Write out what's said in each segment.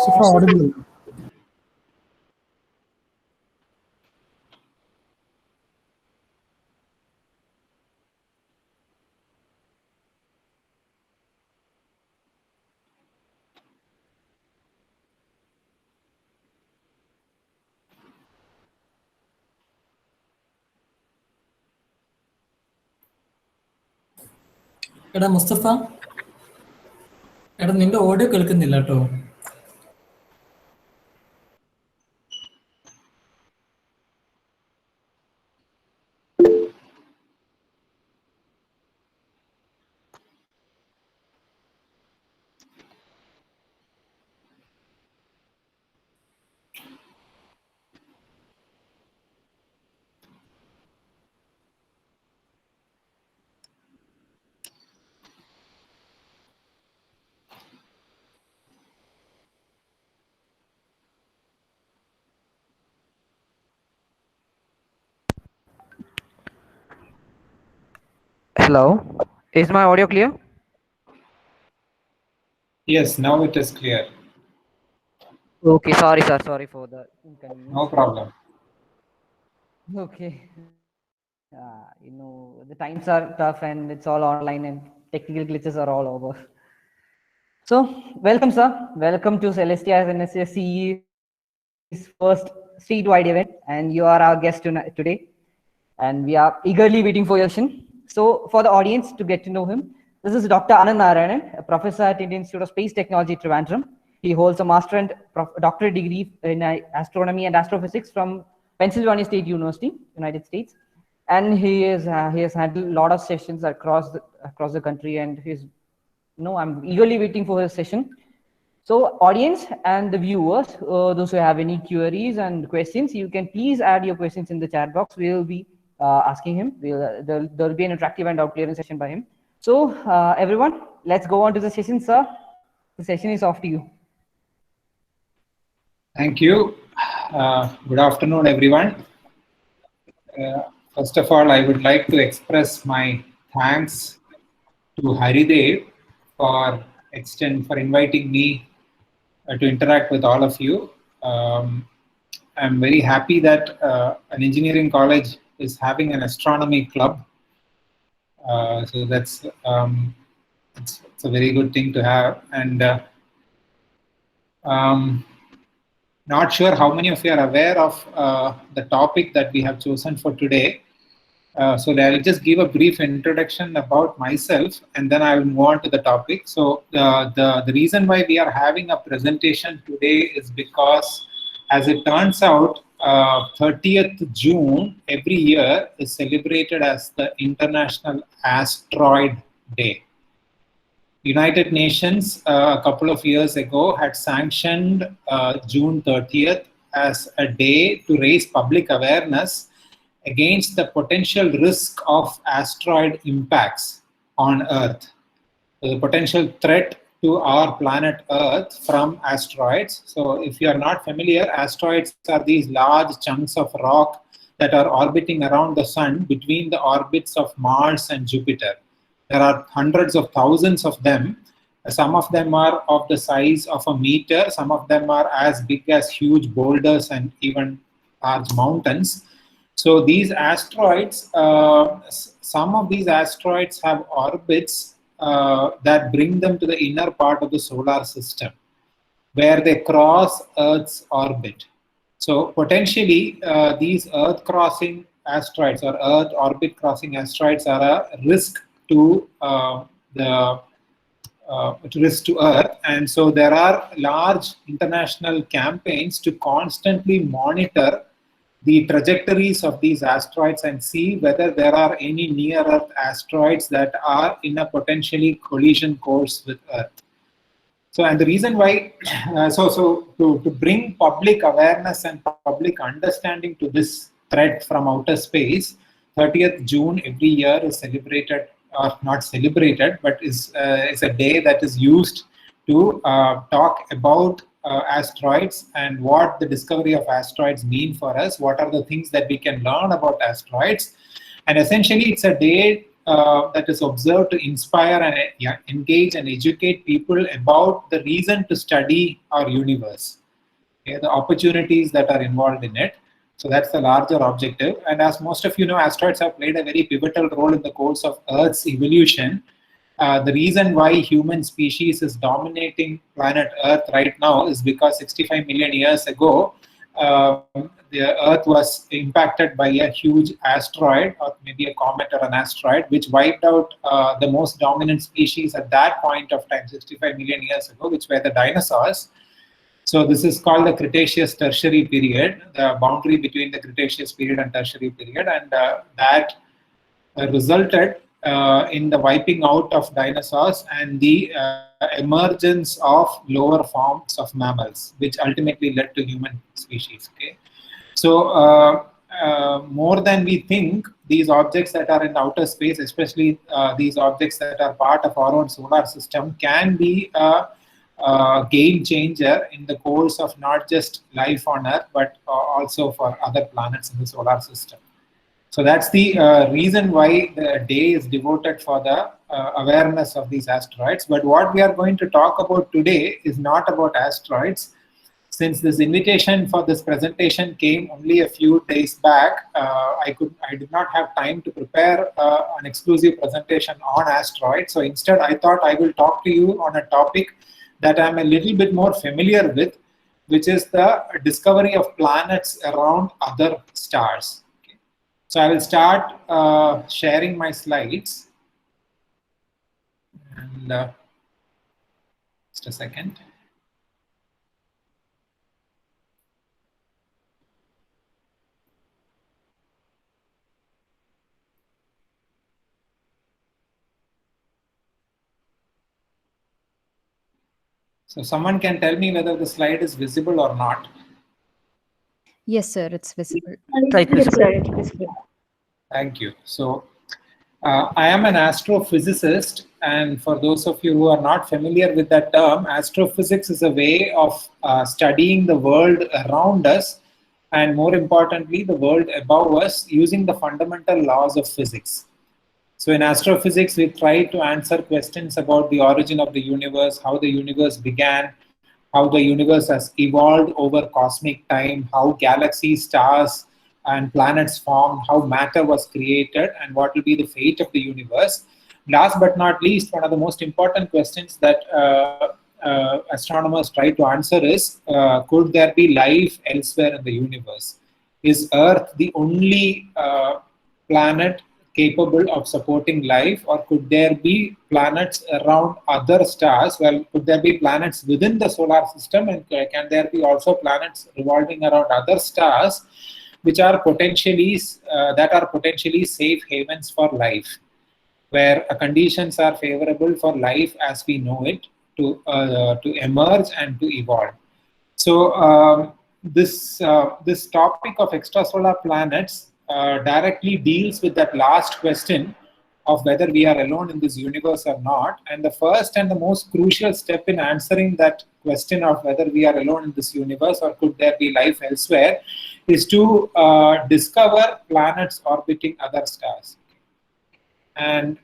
Mustafa audible? എടാ മുസ്തഫ, എടാ നിന്റെ ഓഡിയോ കേൾക്കുന്നില്ല കേട്ടോ. Hello, is my audio clear? Yes, now it is clear. Okay, sorry sir, sorry for the inconvenience. No problem. Okay, the times are tough and it's all online and technical glitches are all over. So, welcome sir, welcome to Celestia NSSCE's first statewide event, and you are our guest today, and we are eagerly waiting for your session. So, for the audience to get to know him, this is Dr. Anand Narayanan, a professor at Indian Institute of Space Technology, Trivandrum. He holds a master and doctorate degree in astronomy and astrophysics from Pennsylvania State University, United States, and he has handled a lot of sessions across the country, and I'm eagerly waiting for his session. So, audience and the viewers, those who have any queries and questions, you can please add your questions in the chat box. We will be asking him. There will be an interactive and doubt clearance session by him. So, everyone, let's go on to the session, sir. The session is off to you. Thank you. Good afternoon, everyone. First of all, I would like to express my thanks to Haridev for inviting me to interact with all of you. I'm very happy that an engineering college is having an astronomy club. So that's it's a very good thing to have. And not sure how many of you are aware of the topic that we have chosen for today. So I'll just give a brief introduction about myself, and then I will move on to the topic. So the reason why we are having a presentation today is because, as it turns out, 30th June every year is celebrated as the International Asteroid Day. United Nations a couple of years ago had sanctioned June 30th as a day to raise public awareness against the potential risk of asteroid impacts on Earth. So the potential threat to our planet Earth from asteroids. So if you are not familiar, asteroids are these large chunks of rock that are orbiting around the Sun between the orbits of Mars and Jupiter. There are hundreds of thousands of them. Some of them are of the size of a meter. Some of them are as big as huge boulders and even large mountains. So these asteroids, some of these asteroids have orbits that bring them to the inner part of the solar system, where they cross Earth's orbit. So potentially, these Earth-crossing asteroids or Earth orbit-crossing asteroids are a risk to Earth, and so there are large international campaigns to constantly monitor the trajectories of these asteroids and see whether there are any near-Earth asteroids that are in a potentially collision course with Earth. So, and the reason why, to bring public awareness and public understanding to this threat from outer space, 30th June every year is celebrated, or not celebrated, but is a day that is used to talk about asteroids and what the discovery of asteroids mean for us, what are the things that we can learn about asteroids. And essentially it's a day that is observed to inspire and engage and educate people about the reason to study our universe, okay, the opportunities that are involved in it. So that's the larger objective. And as most of you know, asteroids have played a very pivotal role in the course of Earth's evolution. The reason why human species is dominating planet Earth right now is because 65 million years ago, the Earth was impacted by a huge asteroid, or maybe a comet or an asteroid, which wiped out the most dominant species at that point of time, 65 million years ago, which were the dinosaurs. So this is called the Cretaceous Tertiary period, the boundary between the Cretaceous period and Tertiary period, and that resulted in the wiping out of dinosaurs and the emergence of lower forms of mammals, which ultimately led to human species. Okay, so more than we think, these objects that are in outer space, especially these objects that are part of our own solar system, can be a game changer in the course of not just life on Earth, but also for other planets in the solar system. So that's the reason why the day is devoted for the awareness of these asteroids. But what we are going to talk about today is not about asteroids. Since this invitation for this presentation came only a few days back, I did not have time to prepare an exclusive presentation on asteroids. So instead, I thought I will talk to you on a topic that I'm a little bit more familiar with, which is the discovery of planets around other stars. Okay. So I will start sharing my slides. And just a second. So someone can tell me whether the slide is visible or not. Yes, sir, it's visible. Thank you. So I am an astrophysicist, and for those of you who are not familiar with that term, astrophysics is a way of studying the world around us, and more importantly, the world above us, using the fundamental laws of physics. So in astrophysics, we try to answer questions about the origin of the universe, how the universe began, how the universe has evolved over cosmic time, how galaxies, stars, and planets formed, how matter was created, and what will be the fate of the universe. Last but not least, one of the most important questions that astronomers try to answer is, could there be life elsewhere in the universe? Is Earth the only planet capable of supporting life, or could there be planets around other stars? Well, could there be planets within the solar system, and can there be also planets revolving around other stars, which are potentially safe havens for life, where conditions are favorable for life as we know it to emerge and to evolve? So this topic of extrasolar planets directly deals with that last question of whether we are alone in this universe or not. And the first and the most crucial step in answering that question of whether we are alone in this universe or could there be life elsewhere is to discover planets orbiting other stars. And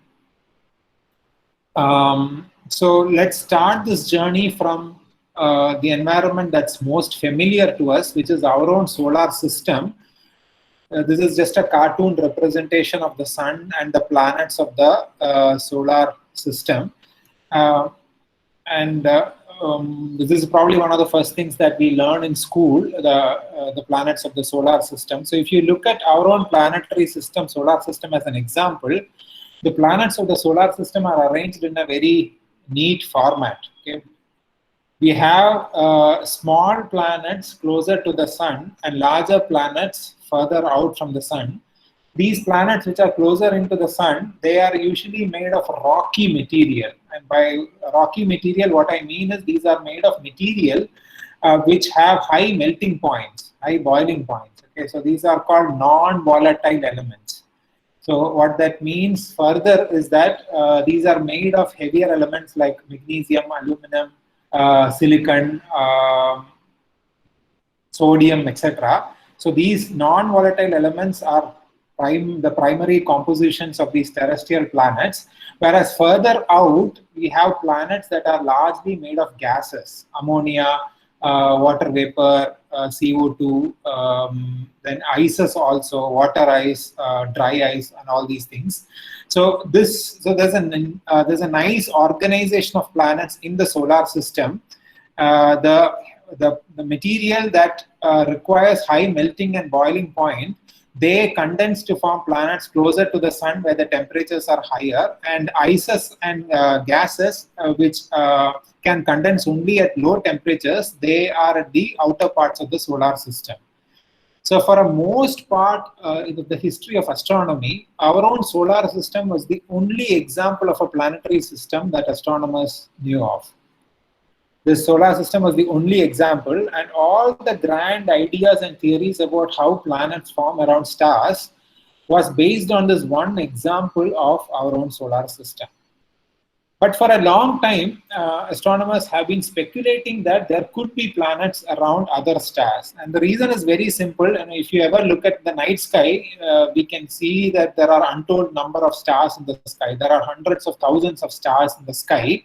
so let's start this journey from the environment that's most familiar to us, which is our own solar system. This is just a cartoon representation of the sun and the planets of the solar system. This is probably one of the first things that we learn in school, the planets of the solar system. So if you look at our own planetary system, solar system as an example, the planets of the solar system are arranged in a very neat format. Okay? We have small planets closer to the sun and larger planets further out from the sun. These planets which are closer into the sun, they are usually made of rocky material. And by rocky material, what I mean is these are made of material which have high melting points, high boiling points. Okay, so these are called non-volatile elements. So what that means further is that these are made of heavier elements like magnesium, aluminum, silicon, sodium, etc. So these non-volatile elements are the primary compositions of these terrestrial planets, whereas further out we have planets that are largely made of gases, ammonia, water vapor, CO2, then ices also, water ice, dry ice, and all these things. So there's a nice organization of planets in the solar system. The material that requires high melting and boiling point, they condense to form planets closer to the sun where the temperatures are higher, and ices and gases which can condense only at low temperatures, they are at the outer parts of the solar system. So for a most part in the history of astronomy, our own solar system was the only example of a planetary system that astronomers knew of. The solar system was the only example, and all the grand ideas and theories about how planets form around stars was based on this one example of our own solar system. But for a long time, astronomers have been speculating that there could be planets around other stars. And the reason is very simple. And if you ever look at the night sky, we can see that there are untold number of stars in the sky. There are hundreds of thousands of stars in the sky.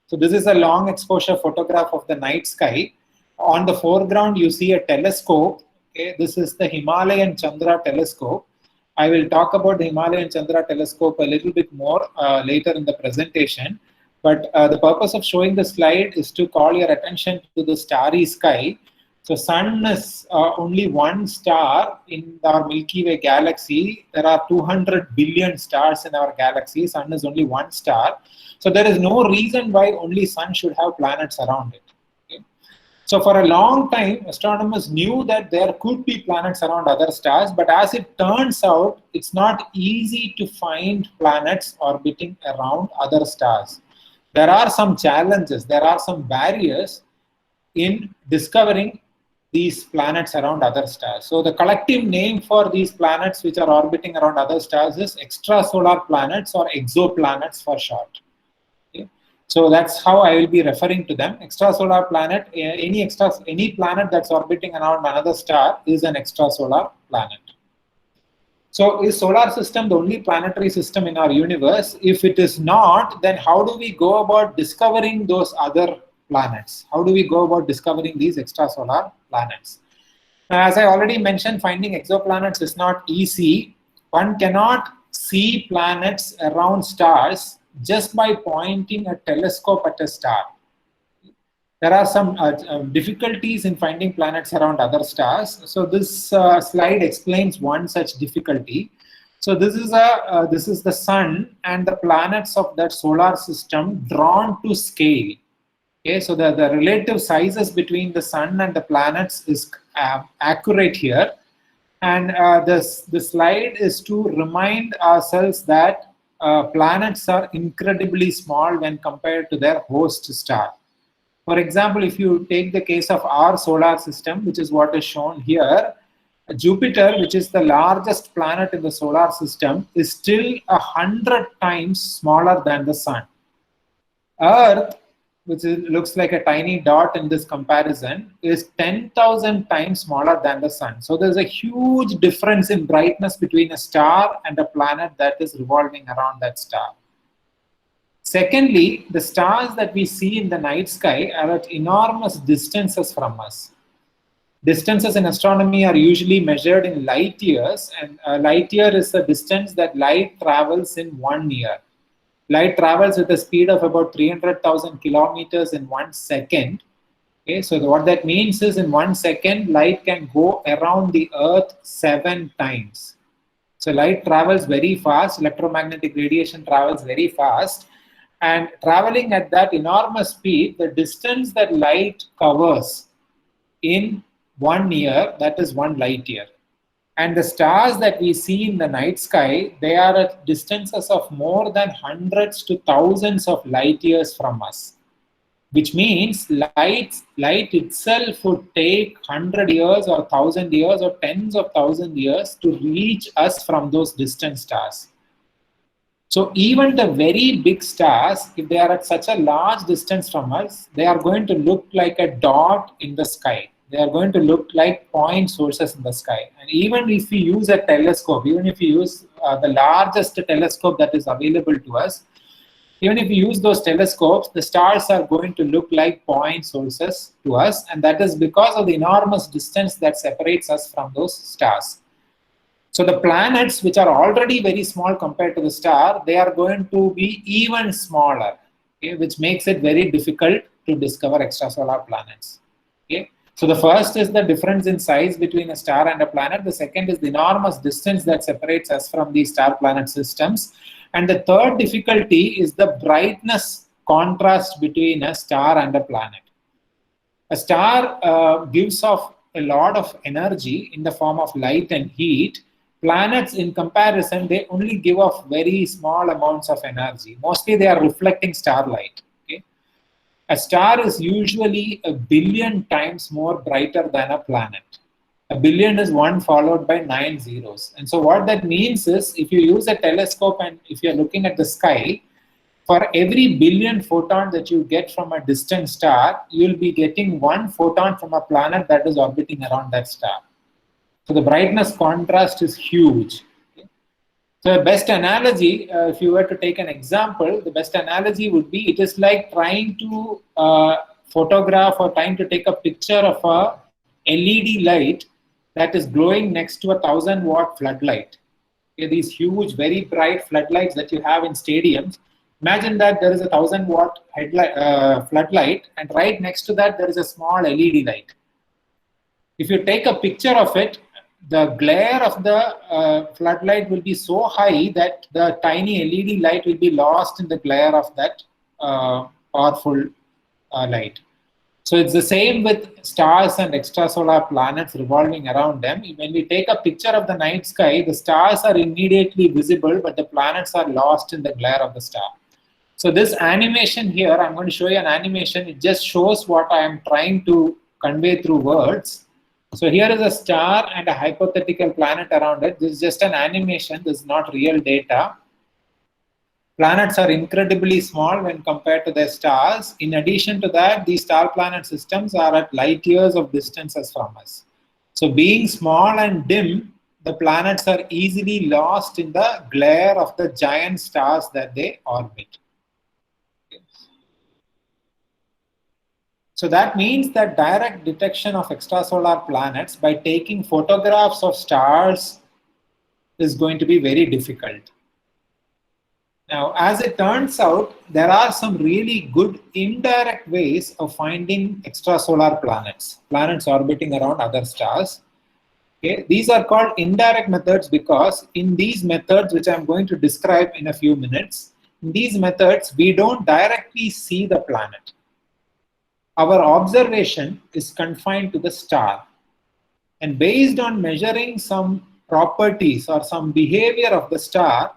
So this is a long exposure photograph of the night sky. On the foreground, you see a telescope. Okay? This is the Himalayan Chandra telescope. I will talk about the Himalayan Chandra telescope a little bit more later in the presentation. But the purpose of showing the slide is to call your attention to the starry sky. So Sun is only one star in our Milky Way galaxy. There are 200 billion stars in our galaxy. Sun is only one star. So there is no reason why only Sun should have planets around it. Okay? So for a long time, astronomers knew that there could be planets around other stars, but as it turns out, it's not easy to find planets orbiting around other stars. There are some challenges, there are some barriers in discovering these planets around other stars. So the collective name for these planets which are orbiting around other stars is extrasolar planets, or exoplanets for short. Okay? So that's how I will be referring to them. Extrasolar planet, any planet that's orbiting around another star is an extrasolar planet. So is solar system the only planetary system in our universe? If it is not, then how do we go about discovering those other planets? How do we go about discovering these extrasolar planets? Now, as I already mentioned, finding exoplanets is not easy. One cannot see planets around stars just by pointing a telescope at a star. There are some difficulties in finding planets around other stars. So this slide explains one such difficulty. So this is the sun and the planets of that solar system drawn to scale. Okay, so the relative sizes between the sun and the planets is accurate here. And the slide is to remind ourselves that planets are incredibly small when compared to their host star. For example, if you take the case of our solar system, which is what is shown here, Jupiter, which is the largest planet in the solar system, is still 100 times smaller than the sun. Earth, which looks like a tiny dot in this comparison, is 10,000 times smaller than the sun. So there's a huge difference in brightness between a star and a planet that is revolving around that star. Secondly, the stars that we see in the night sky are at enormous distances from us. Distances in astronomy are usually measured in light years, and light year is the distance that light travels in 1 year. Light travels with a speed of about 300,000 kilometers in 1 second. Okay, so what that means is in 1 second, light can go around the Earth 7 times. So light travels very fast, electromagnetic radiation travels very fast, and traveling at that enormous speed, the distance that light covers in 1 year, that is 1 light year. And the stars that we see in the night sky, they are at distances of more than hundreds to thousands of light years from us, which means light itself would take 100 years or 1,000 years or tens of thousand years to reach us from those distant stars. So even the very big stars, if they are at such a large distance from us, they are going to look like a dot in the sky. They are going to look like point sources in the sky. And even if we use a telescope, even if we use the largest telescope that is available to us, even if we use those telescopes, the stars are going to look like point sources to us, and that is because of the enormous distance that separates us from those stars. So the planets, which are already very small compared to the star, they are going to be even smaller, okay, which makes it very difficult to discover extrasolar planets. Okay? So the first is the difference in size between a star and a planet. The second is the enormous distance that separates us from these star-planet systems. And the third difficulty is the brightness contrast between a star and a planet. A star gives off a lot of energy in the form of light and heat. Planets, in comparison, they only give off very small amounts of energy. Mostly they are reflecting starlight. Okay? A star is usually 1 billion times more brighter than a planet. 1 billion is 1 followed by 9 zeros. And so what that means is, if you use a telescope and if you're looking at the sky, for every billion photon that you get from a distant star, you'll be getting 1 photon from a planet that is orbiting around that star. So the brightness contrast is huge. Okay? So the best analogy, if you were to take an example, the best analogy would be, it is like trying to photograph or trying to take a picture of a LED light that is glowing next to a 1000-watt floodlight. Okay, these huge, very bright floodlights that you have in stadiums. Imagine that there is a 1000-watt floodlight, and right next to that there is a small LED light. If you take a picture of it, the glare of the floodlight will be so high that the tiny LED light will be lost in the glare of that powerful light. So it's the same with stars and extrasolar planets revolving around them. When we take a picture of the night sky, the stars are immediately visible, but the planets are lost in the glare of the star. So this animation here, I'm going to show you an animation. It just shows what I am trying to convey through words. So here is a star and a hypothetical planet around it. This is just an animation. This is not real data. Planets are incredibly small when compared to their stars. In addition to that, these star-planet systems are at light years of distances from us. So being small and dim, the planets are easily lost in the glare of the giant stars that they orbit. So that means that direct detection of extrasolar planets by taking photographs of stars is going to be very difficult. Now, as it turns out, there are some really good indirect ways of finding extrasolar planets, planets orbiting around other stars. Okay? These are called indirect methods because in these methods, which I'm going to describe in a few minutes, in these methods, we don't directly see the planet. Our observation is confined to the star. And based on measuring some properties or some behavior of the star,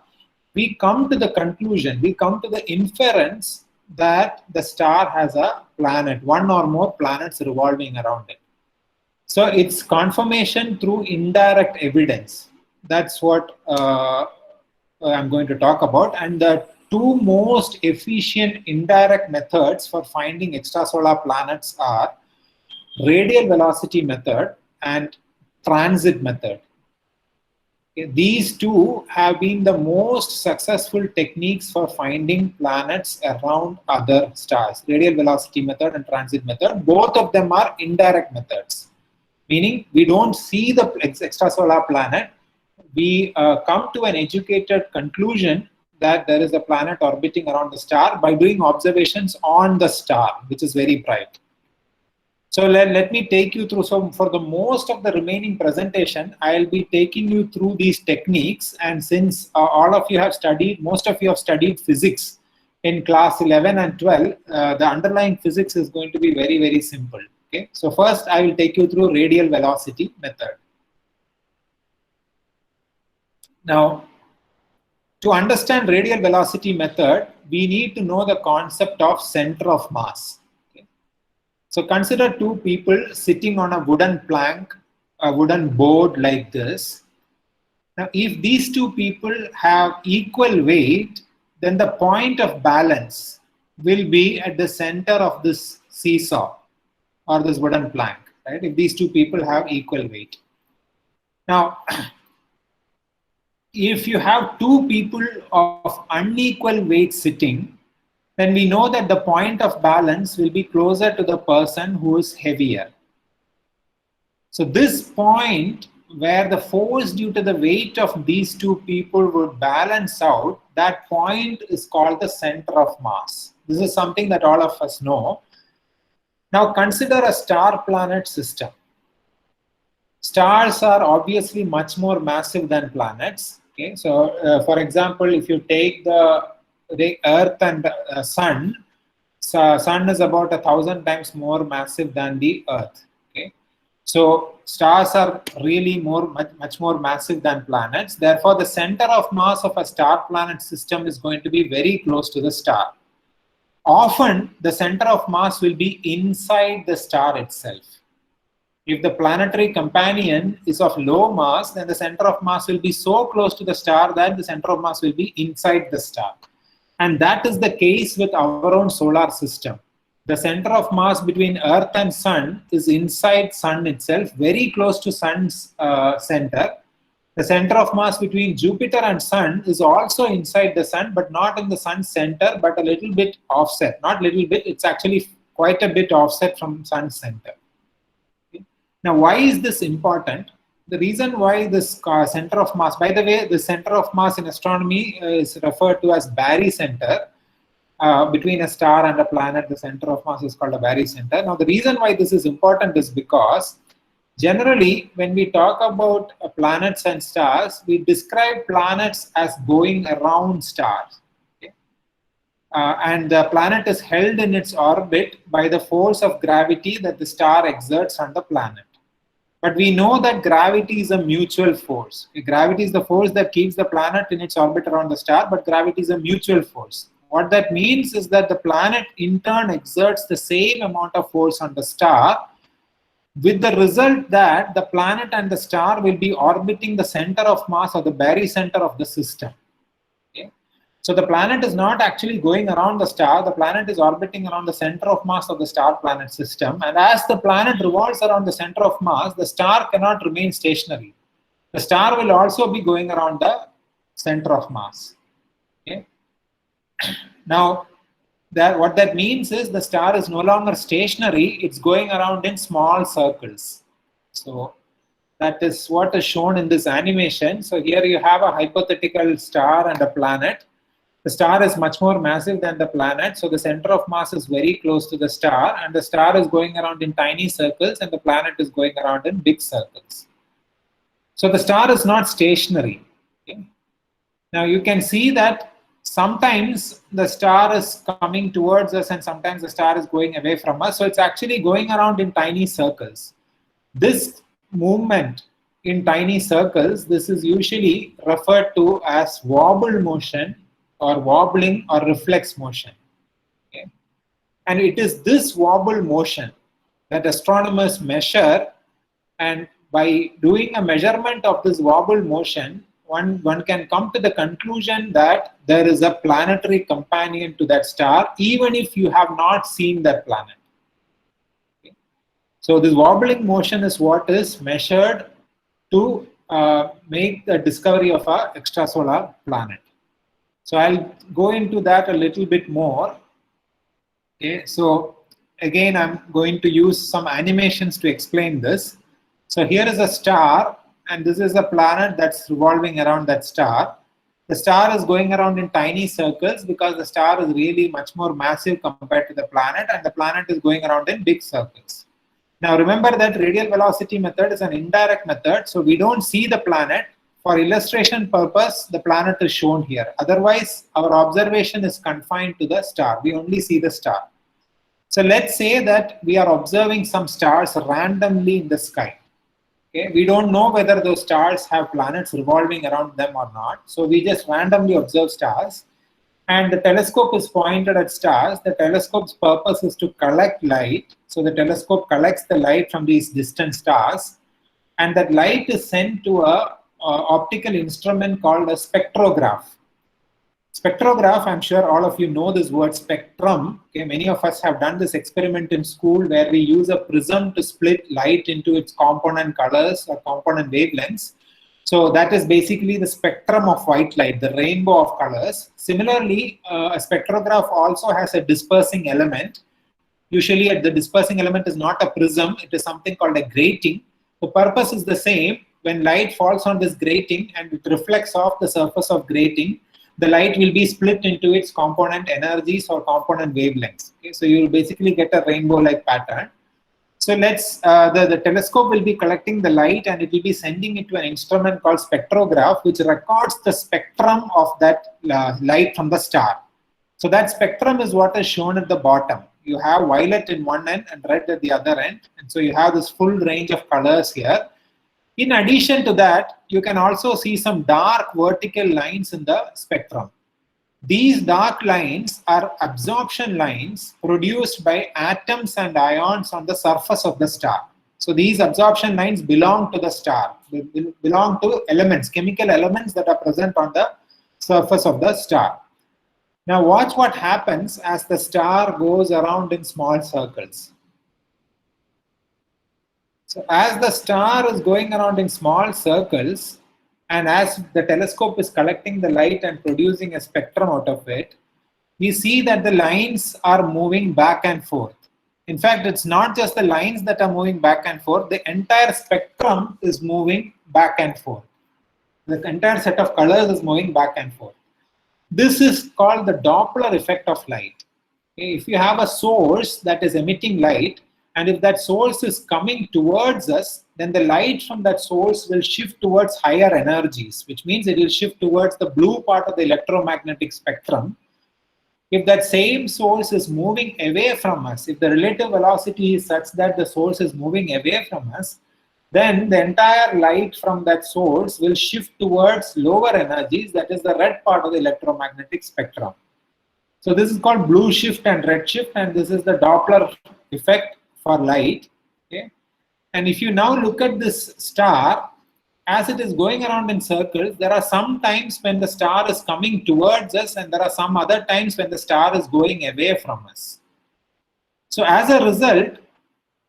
we come to the conclusion, we come to the inference that the star has a planet, one or more planets revolving around it. So it's confirmation through indirect evidence. That's what I'm going to talk about. And the two most efficient indirect methods for finding extrasolar planets are radial velocity method and transit method. These two have been the most successful techniques for finding planets around other stars. Radial velocity method and transit method, both of them are indirect methods. Meaning we don't see the extrasolar planet, we come to an educated conclusion that there is a planet orbiting around the star by doing observations on the star, which is very bright. So let me take you through, so for the most of the remaining presentation, I'll be taking you through these techniques. And since all of you have studied, most of you have studied physics in class 11 and 12, the underlying physics is going to be very, very simple. Okay, so first I will take you through radial velocity method. Now, to understand radial velocity method, we need to know the concept of center of mass. So consider two people sitting on a wooden plank, a wooden board like this. Now, if these two people have equal weight, then the point of balance will be at the center of this seesaw or this wooden plank. right? If these two people have equal weight. Now, if you have two people of unequal weight sitting, then we know that the point of balance will be closer to the person who is heavier. So this point where the force due to the weight of these two people would balance out, that point is called the center of mass. This is something that all of us know. Now consider a star planet system. Stars are obviously much more massive than planets. Okay, so for example, if you take the Earth and Sun, Sun is about 1,000 times more massive than the Earth. Okay, so stars are really much more massive than planets. Therefore, the center of mass of a star planet system is going to be very close to the star. Often, the center of mass will be inside the star itself. If the planetary companion is of low mass, then the center of mass will be so close to the star that the center of mass will be inside the star. And that is the case with our own solar system. The center of mass between Earth and Sun is inside Sun itself, very close to Sun's center. The center of mass between Jupiter and Sun is also inside the Sun, but not in the Sun's center, but a little bit offset. Not little bit, it's actually quite a bit offset from Sun's center. Now, why is this important? The reason why this center of mass, by the way, the center of mass in astronomy is referred to as barycenter. Between a star and a planet, the center of mass is called a barycenter. Now, the reason why this is important is because generally, when we talk about planets and stars, we describe planets as going around stars. Okay? And the planet is held in its orbit by the force of gravity that the star exerts on the planet. But we know that gravity is a mutual force. Gravity is the force that keeps the planet in its orbit around the star, but gravity is a mutual force. What that means is that the planet in turn exerts the same amount of force on the star, with the result that the planet and the star will be orbiting the center of mass or the barycenter of the system. Okay? So the planet is not actually going around the star, the planet is orbiting around the center of mass of the star-planet system, and as the planet revolves around the center of mass, the star cannot remain stationary. The star will also be going around the center of mass. Okay? Now, what that means is the star is no longer stationary, it's going around in small circles. So that is what is shown in this animation. So here you have a hypothetical star and a planet. The star is much more massive than the planet, so the center of mass is very close to the star, and the star is going around in tiny circles and the planet is going around in big circles. So the star is not stationary. Okay? Now you can see that sometimes the star is coming towards us and sometimes the star is going away from us. So it's actually going around in tiny circles. This movement in tiny circles, this is usually referred to as wobble motion or wobbling or reflex motion. Okay? And it is this wobble motion that astronomers measure, and by doing a measurement of this wobble motion, one can come to the conclusion that there is a planetary companion to that star, even if you have not seen that planet. Okay. So this wobbling motion is what is measured to make the discovery of an extrasolar planet. So I'll go into that a little bit more. Okay. So again, I'm going to use some animations to explain this. So here is a star, and this is a planet that's revolving around that star. The star is going around in tiny circles because the star is really much more massive compared to the planet, and the planet is going around in big circles. Now remember that radial velocity method is an indirect method, so we don't see the planet. For illustration purpose, the planet is shown here. Otherwise, our observation is confined to the star. We only see the star. So let's say that we are observing some stars randomly in the sky. Okay, we don't know whether those stars have planets revolving around them or not. So we just randomly observe stars, and the telescope is pointed at stars. The telescope's purpose is to collect light. So the telescope collects the light from these distant stars, and that light is sent to a optical instrument called a spectrograph. Spectrograph, I'm sure all of you know this word spectrum. Okay, many of us have done this experiment in school where we use a prism to split light into its component colors or component wavelengths. So that is basically the spectrum of white light, the rainbow of colors. Similarly, a spectrograph also has a dispersing element. Usually the dispersing element is not a prism, it is something called a grating. The purpose is the same. When light falls on this grating and it reflects off the surface of grating, the light will be split into its component energies or component wavelengths. Okay? So you will basically get a rainbow-like pattern. So the telescope will be collecting the light and it will be sending it to an instrument called spectrograph, which records the spectrum of that light from the star. So that spectrum is what is shown at the bottom. You have violet in one end and red at the other end. And so you have this full range of colors here. In addition to that, you can also see some dark vertical lines in the spectrum. These dark lines are absorption lines produced by atoms and ions on the surface of the star. So these absorption lines belong to the star, they belong to elements, chemical elements that are present on the surface of the star. Now watch what happens as the star goes around in small circles. So as the star is going around in small circles, and as the telescope is collecting the light and producing a spectrum out of it, we see that the lines are moving back and forth. In fact, it's not just the lines that are moving back and forth, the entire spectrum is moving back and forth. The entire set of colors is moving back and forth. This is called the Doppler effect of light. Okay, if you have a source that is emitting light, and if that source is coming towards us, then the light from that source will shift towards higher energies, which means it will shift towards the blue part of the electromagnetic spectrum. If that same source is moving away from us, if the relative velocity is such that the source is moving away from us, then the entire light from that source will shift towards lower energies, that is the red part of the electromagnetic spectrum. So this is called blue shift and red shift, and this is the Doppler effect for light. Okay? And if you now look at this star, as it is going around in circles, there are some times when the star is coming towards us and there are some other times when the star is going away from us. So as a result,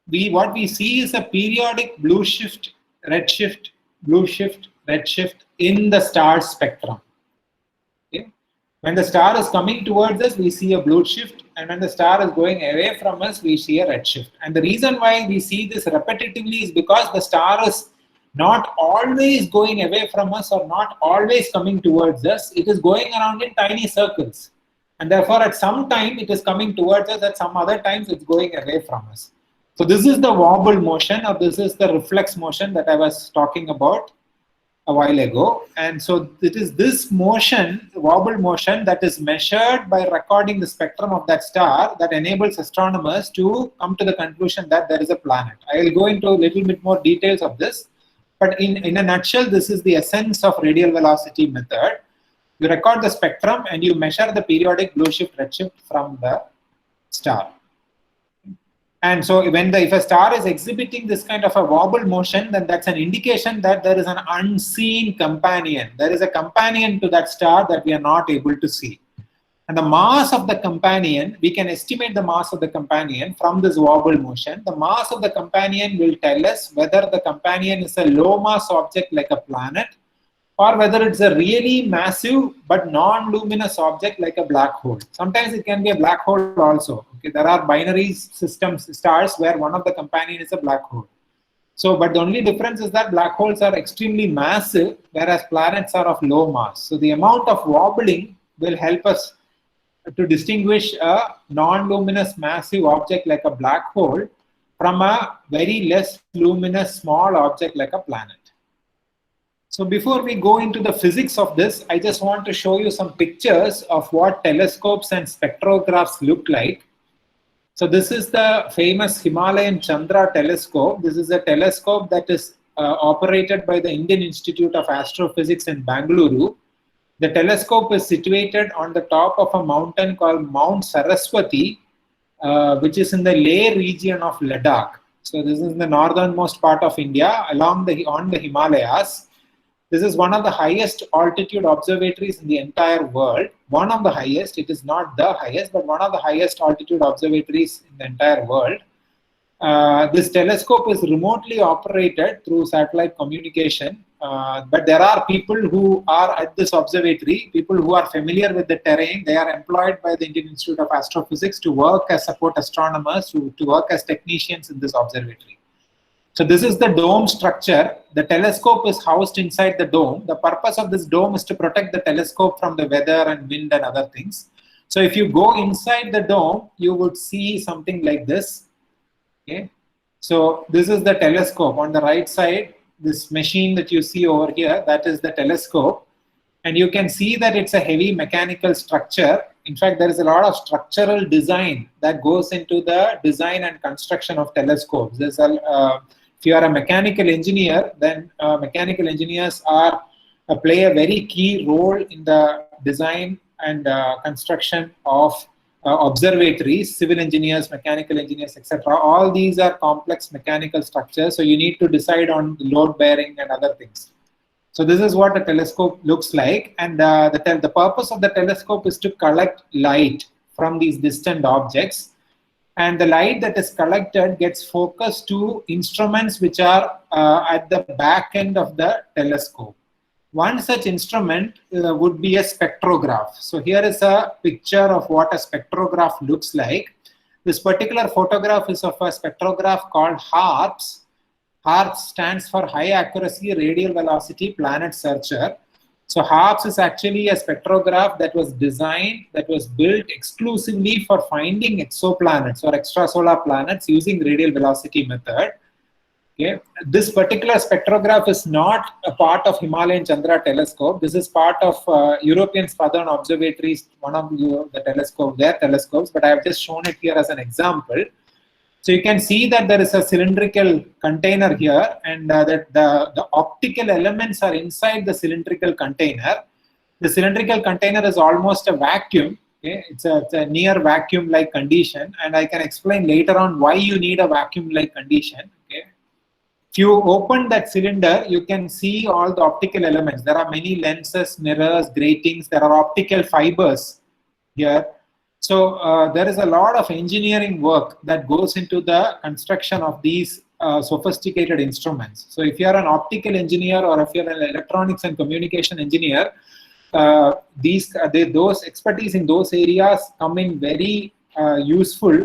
what we see is a periodic blue shift, red shift, blue shift, red shift in the star spectrum. Okay? When the star is coming towards us, we see a blue shift, and when the star is going away from us, we see a red shift. And the reason why we see this repetitively is because the star is not always going away from us or not always coming towards us. It is going around in tiny circles. And therefore, at some time, it is coming towards us, at some other times, it's going away from us. So this is the wobble motion, or this is the reflex motion that I was talking about a while ago. And so it is this motion, wobble motion, that is measured by recording the spectrum of that star that enables astronomers to come to the conclusion that there is a planet. I will go into a little bit more details of this, but in a nutshell, this is the essence of radial velocity method. You record the spectrum and you measure the periodic blue shift, red shift from the star. And so if a star is exhibiting this kind of a wobble motion, then that's an indication that there is an unseen companion. There is a companion to that star that we are not able to see. And the mass of the companion, we can estimate the mass of the companion from this wobble motion. The mass of the companion will tell us whether the companion is a low mass object like a planet, or whether it's a really massive but non-luminous object like a black hole. Sometimes it can be a black hole also. Okay, there are binary systems, stars, where one of the companion is a black hole. So, but the only difference is that black holes are extremely massive, whereas planets are of low mass. So the amount of wobbling will help us to distinguish a non-luminous massive object like a black hole from a very less luminous small object like a planet. So before we go into the physics of this, I just want to show you some pictures of what telescopes and spectrographs look like. So this is the famous Himalayan Chandra telescope. This is a telescope that is operated by the Indian Institute of Astrophysics in Bangalore. The telescope is situated on the top of a mountain called Mount Saraswati, which is in the Leh region of Ladakh. So this is the northernmost part of India on the Himalayas. This is one of the highest altitude observatories in the entire world. One of the highest, it is not the highest, but one of the highest altitude observatories in the entire world. This telescope is remotely operated through satellite communication, but there are people who are at this observatory, people who are familiar with the terrain. They are employed by the Indian Institute of Astrophysics to work as support astronomers, to work as technicians in this observatory. So this is the dome structure. The telescope is housed inside the dome. The purpose of this dome is to protect the telescope from the weather and wind and other things. So if you go inside the dome, you would see something like this. Okay. So this is the telescope. On the right side, this machine that you see over here, that is the telescope. And you can see that it's a heavy mechanical structure. In fact, there is a lot of structural design that goes into the design and construction of telescopes. There's if you are a mechanical engineer, then mechanical engineers play a very key role in the design and construction of observatories. Civil engineers, mechanical engineers, etc. All these are complex mechanical structures, so you need to decide on the load bearing and other things. So this is what a telescope looks like, and the purpose of the telescope is to collect light from these distant objects. And the light that is collected gets focused to instruments which are at the back end of the telescope. One such instrument would be a spectrograph. So here is a picture of what a spectrograph looks like. This particular photograph is of a spectrograph called HARPS. HARPS stands for High Accuracy Radial Velocity Planet Searcher. So HARPS is actually a spectrograph that was designed, that was built exclusively for finding exoplanets or extrasolar planets using radial velocity method. Okay. This particular spectrograph is not a part of Himalayan Chandra telescope. This is part of European Southern Observatories, one of their telescopes, but I have just shown it here as an example. So you can see that there is a cylindrical container here, and that the optical elements are inside the cylindrical container. The cylindrical container is almost a vacuum. Okay? It's a near vacuum-like condition, and I can explain later on why you need a vacuum-like condition. Okay? If you open that cylinder, you can see all the optical elements. There are many lenses, mirrors, gratings. There are optical fibers here. So there is a lot of engineering work that goes into the construction of these sophisticated instruments. So if you are an optical engineer or if you are an electronics and communication engineer, those expertise in those areas come in very useful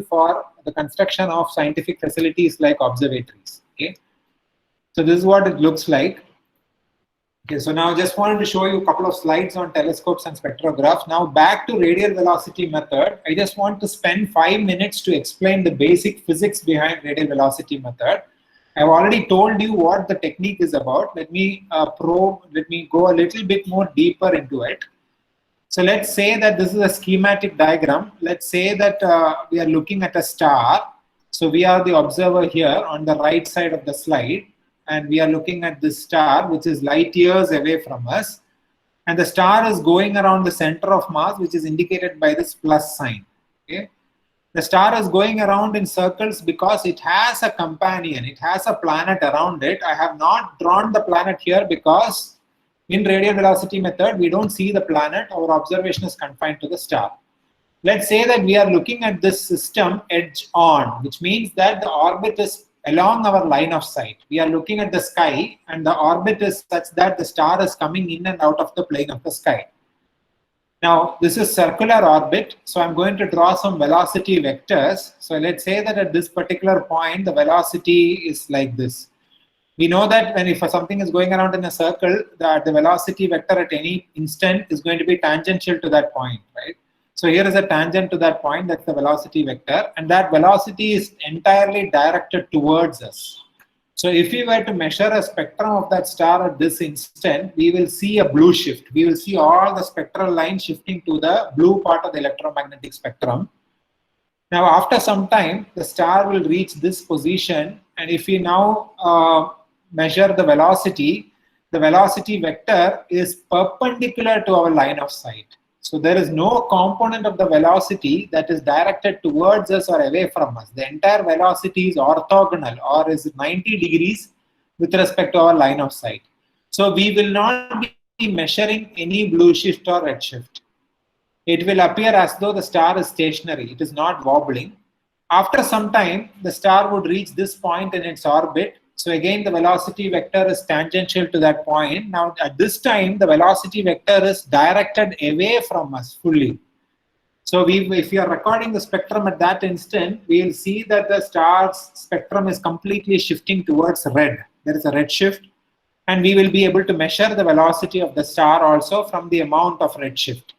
for the construction of scientific facilities like observatories. Okay, so this is what it looks like. Okay, so now I just wanted to show you a couple of slides on telescopes and spectrographs. Now back to radial velocity method. I just want to spend 5 minutes to explain the basic physics behind radial velocity method. I've already told you what the technique is about. Let me go a little bit more deeper into it. So let's say that this is a schematic diagram. Let's say that we are looking at a star. So we are the observer here on the right side of the slide. And we are looking at this star, which is light years away from us. And the star is going around the center of mass, which is indicated by this plus sign. Okay? The star is going around in circles because it has a companion. It has a planet around it. I have not drawn the planet here because in radial velocity method, we don't see the planet. Our observation is confined to the star. Let's say that we are looking at this system edge on, which means that the orbit is along our line of sight. We are looking at the sky and the orbit is such that the star is coming in and out of the plane of the sky. Now this is circular orbit, so I'm going to draw some velocity vectors. So let's say that at this particular point the velocity is like this. We know that if something is going around in a circle, that the velocity vector at any instant is going to be tangential to that point, right? So here is a tangent to that point, that's the velocity vector, and that velocity is entirely directed towards us. So if we were to measure a spectrum of that star at this instant, we will see a blue shift. We will see all the spectral lines shifting to the blue part of the electromagnetic spectrum. Now after some time, the star will reach this position, and if we now measure the velocity vector is perpendicular to our line of sight. So there is no component of the velocity that is directed towards us or away from us. The entire velocity is orthogonal or is 90 degrees with respect to our line of sight. So we will not be measuring any blue shift or red shift. It will appear as though the star is stationary. It is not wobbling. After some time, the star would reach this point in its orbit. So again, the velocity vector is tangential to that point. Now, at this time, the velocity vector is directed away from us fully. So if you are recording the spectrum at that instant, we will see that the star's spectrum is completely shifting towards red. There is a red shift. And we will be able to measure the velocity of the star also from the amount of red shift.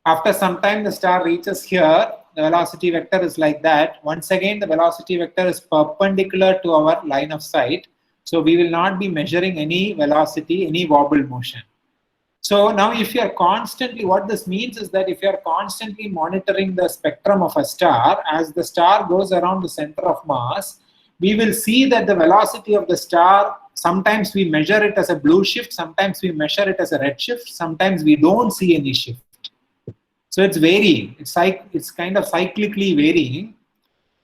After some time, the star reaches here. The velocity vector is like that. Once again, the velocity vector is perpendicular to our line of sight. So we will not be measuring any velocity, any wobble motion. So now if you are constantly, what this means is that if you are constantly monitoring the spectrum of a star, as the star goes around the center of mass, we will see that the velocity of the star, sometimes we measure it as a blue shift, sometimes we measure it as a red shift, sometimes we don't see any shift. So it's varying. It's kind of cyclically varying.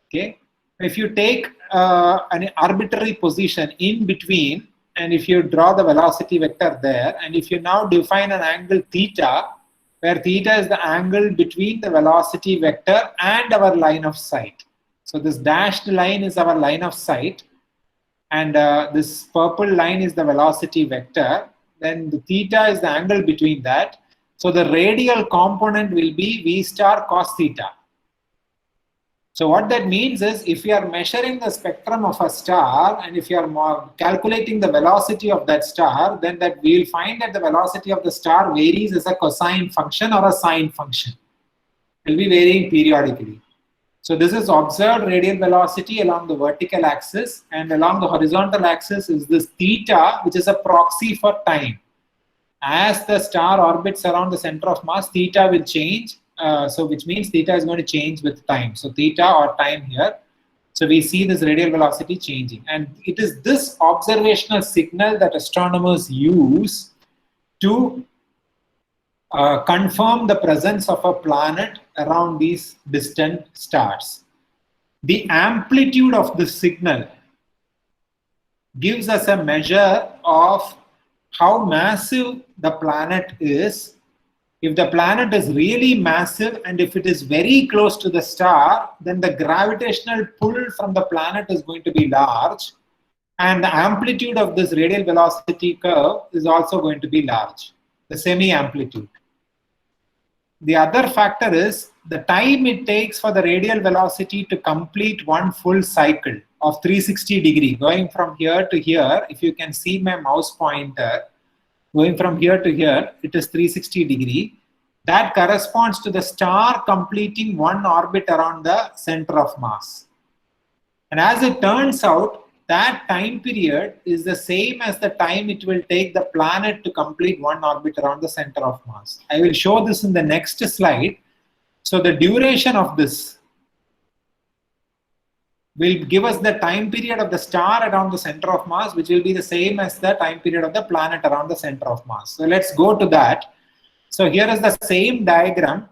Okay. If you take an arbitrary position in between, and if you draw the velocity vector there, and if you now define an angle theta, where theta is the angle between the velocity vector and our line of sight. So this dashed line is our line of sight, and this purple line is the velocity vector. Then the theta is the angle between that. So the radial component will be V star cos theta. So what that means is, if you are measuring the spectrum of a star and if you are calculating the velocity of that star, then that we will find that the velocity of the star varies as a cosine function or a sine function. It will be varying periodically. So this is observed radial velocity along the vertical axis, and along the horizontal axis is this theta, which is a proxy for time. As the star orbits around the center of mass, theta will change. So which means theta is going to change with time. So theta or time here. So we see this radial velocity changing. And it is this observational signal that astronomers use to confirm the presence of a planet around these distant stars. The amplitude of this signal gives us a measure of how massive the planet is. If the planet is really massive and if it is very close to the star, then the gravitational pull from the planet is going to be large, and the amplitude of this radial velocity curve is also going to be large, the semi-amplitude. The other factor is the time it takes for the radial velocity to complete one full cycle of 360 degree, going from here to here. If you can see my mouse pointer, going from here to here, it is 360 degree. That corresponds to the star completing one orbit around the center of mass. And as it turns out, that time period is the same as the time it will take the planet to complete one orbit around the center of mass. I will show this in the next slide. So the duration of this will give us the time period of the star around the center of mass, which will be the same as the time period of the planet around the center of mass. So let's go to that. So here is the same diagram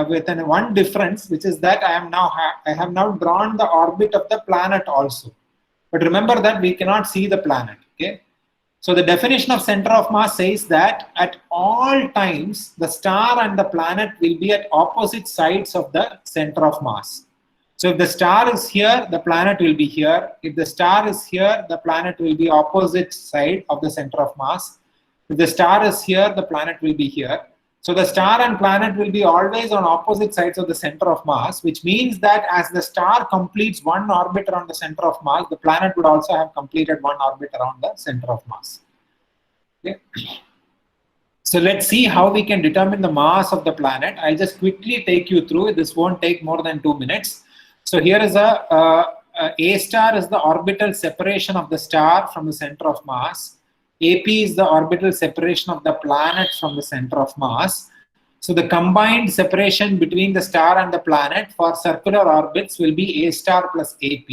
with one difference, which is that I have now drawn the orbit of the planet also. But remember that we cannot see the planet. Okay. So the definition of center of mass says that at all times, the star and the planet will be at opposite sides of the center of mass. So if the star is here, the planet will be here. If the star is here, the planet will be opposite side of the center of mass. If the star is here, the planet will be here. So the star and planet will be always on opposite sides of the center of mass, which means that as the star completes one orbit around the center of mass, the planet would also have completed one orbit around the center of mass. Okay. So let's see how we can determine the mass of the planet. I'll just quickly take you through. This won't take more than 2 minutes. So here is A star is the orbital separation of the star from the center of mass. AP is the orbital separation of the planet from the center of mass. So the combined separation between the star and the planet for circular orbits will be A star plus AP.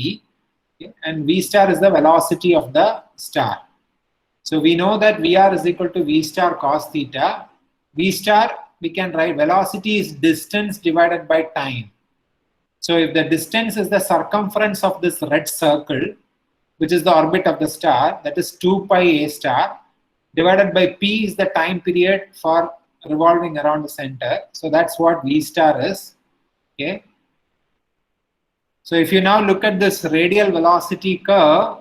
Okay? And V star is the velocity of the star. So we know that VR is equal to V star cos theta. V star, we can write velocity is distance divided by time. So if the distance is the circumference of this red circle, which is the orbit of the star, that is 2 pi A star. divided by P is the time period for revolving around the center. So that's what V star is. Okay. So if you now look at this radial velocity curve,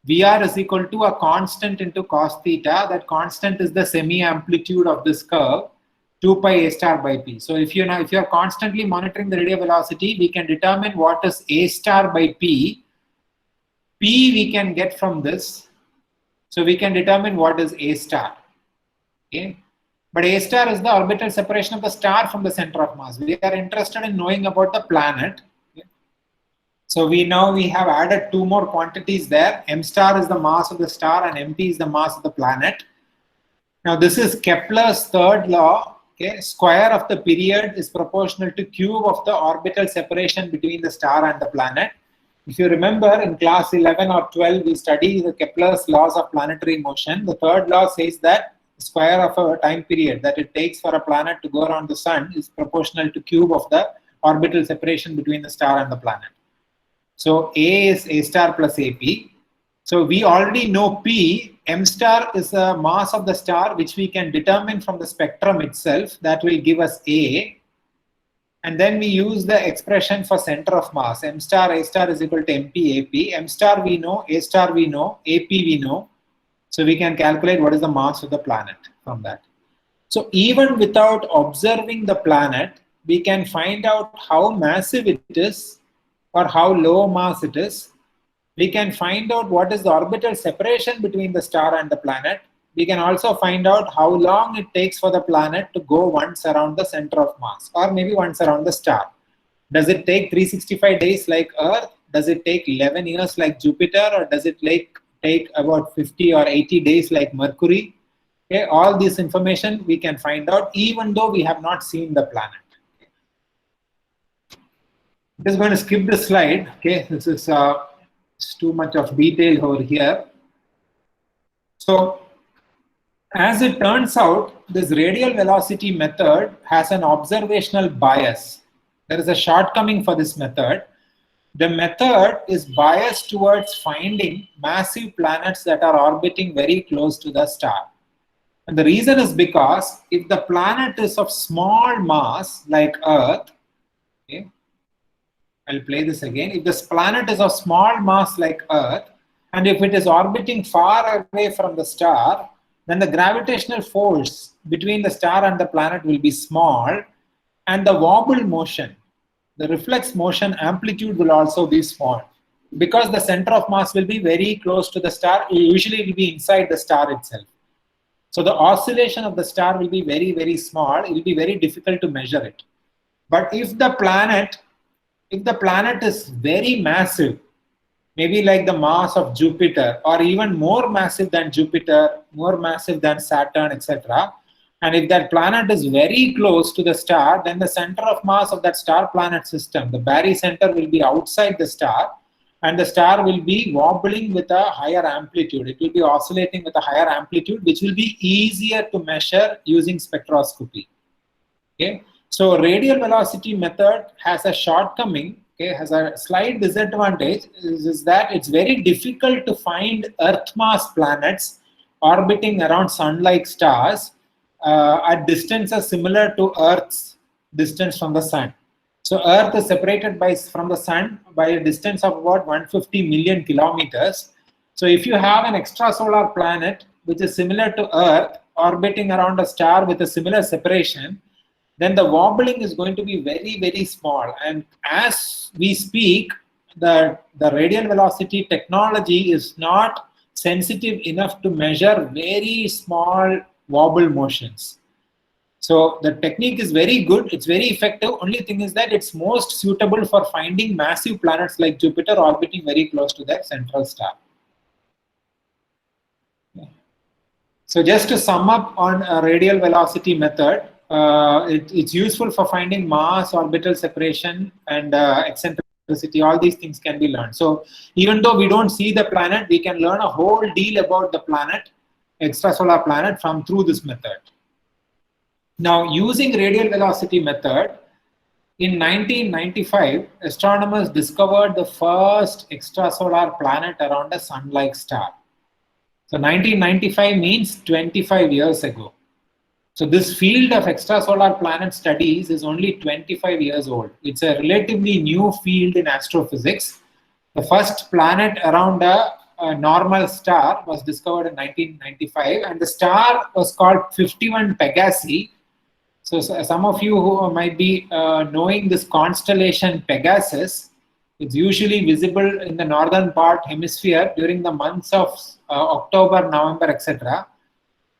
Vr is equal to a constant into cos theta. That constant is the semi-amplitude of this curve, 2 pi a star by P. So if you are constantly monitoring the radial velocity, we can determine what is a star by P. P we can get from this. So we can determine what is a star. Okay. But a star is the orbital separation of the star from the center of mass. We are interested in knowing about the planet. So we have added two more quantities there. M star is the mass of the star and Mt is the mass of the planet. Now this is Kepler's third law. Okay, square of the period is proportional to cube of the orbital separation between the star and the planet. If you remember in class 11 or 12, we studied the Kepler's laws of planetary motion. The third law says that the square of a time period that it takes for a planet to go around the sun is proportional to cube of the orbital separation between the star and the planet. So A is A star plus AP. So we already know P. M star is the mass of the star, which we can determine from the spectrum itself. That will give us A. And then we use the expression for center of mass. M star, A star is equal to MP, AP. M star we know, A star we know, AP we know. So we can calculate what is the mass of the planet from that. So even without observing the planet, we can find out how massive it is or how low mass it is. We can find out what is the orbital separation between the star and the planet. We can also find out how long it takes for the planet to go once around the center of mass, or maybe once around the star. Does it take 365 days like Earth? Does it take 11 years like Jupiter? Or does it take about 50 or 80 days like Mercury? Okay, all this information we can find out even though we have not seen the planet. I'm just going to skip this slide. Okay, this is it's too much of detail over here. So as it turns out, this radial velocity method has an observational bias. There is a shortcoming for this method. The method is biased towards finding massive planets that are orbiting very close to the star. And the reason is because if the planet is of small mass like Earth, okay, I'll play this again. If this planet is of small mass like Earth, and if it is orbiting far away from the star, then the gravitational force between the star and the planet will be small, and the wobble motion, the reflex motion amplitude will also be small. Because the center of mass will be very close to the star, usually it will be inside the star itself. So the oscillation of the star will be very, very small. It will be very difficult to measure it. But if the planet is very massive, maybe like the mass of Jupiter, or even more massive than Jupiter, more massive than Saturn, etc. And if that planet is very close to the star, then the center of mass of that star-planet system, the barycenter, will be outside the star, and the star will be wobbling with a higher amplitude. It will be oscillating with a higher amplitude, which will be easier to measure using spectroscopy. Okay? So radial velocity method has a shortcoming, okay, has a slight disadvantage, is that it's very difficult to find Earth mass planets orbiting around sun-like stars at distances similar to Earth's distance from the sun. So Earth is separated from the sun by a distance of about 150 million kilometers. So if you have an extrasolar planet which is similar to Earth orbiting around a star with a similar separation, then the wobbling is going to be very, very small. And as we speak, the radial velocity technology is not sensitive enough to measure very small wobble motions. So the technique is very good, it's very effective. Only thing is that it's most suitable for finding massive planets like Jupiter orbiting very close to their central star. So just to sum up on a radial velocity method, it's useful for finding mass, orbital separation, and eccentricity. All these things can be learned. So even though we don't see the planet, we can learn a whole deal about the planet, extrasolar planet, through this method. Now, using radial velocity method, in 1995, astronomers discovered the first extrasolar planet around a sun-like star. So 1995 means 25 years ago. So this field of extrasolar planet studies is only 25 years old. It's a relatively new field in astrophysics. The first planet around a normal star was discovered in 1995, and the star was called 51 Pegasi. So some of you who might be knowing this constellation Pegasus, it's usually visible in the northern part hemisphere during the months of October, November, etc.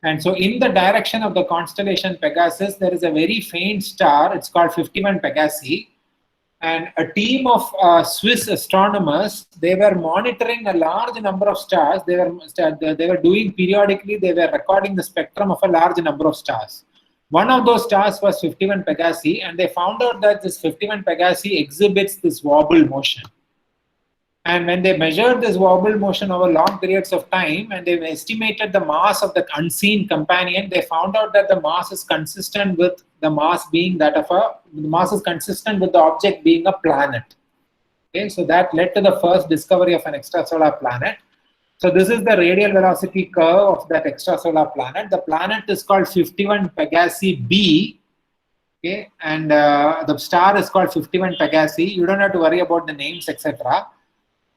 And so in the direction of the constellation Pegasus, there is a very faint star. It's called 51 Pegasi. And a team of Swiss astronomers, they were monitoring a large number of stars. They were doing periodically, they were recording the spectrum of a large number of stars. One of those stars was 51 Pegasi, and they found out that this 51 Pegasi exhibits this wobble motion. And when they measured this wobble motion over long periods of time, and they estimated the mass of the unseen companion, they found out that the mass is consistent with the mass being that of the mass is consistent with the object being a planet. Okay, so that led to the first discovery of an extrasolar planet. So this is the radial velocity curve of that extrasolar planet. The planet is called 51 Pegasi b. Okay, and the star is called 51 Pegasi. You don't have to worry about the names, etc.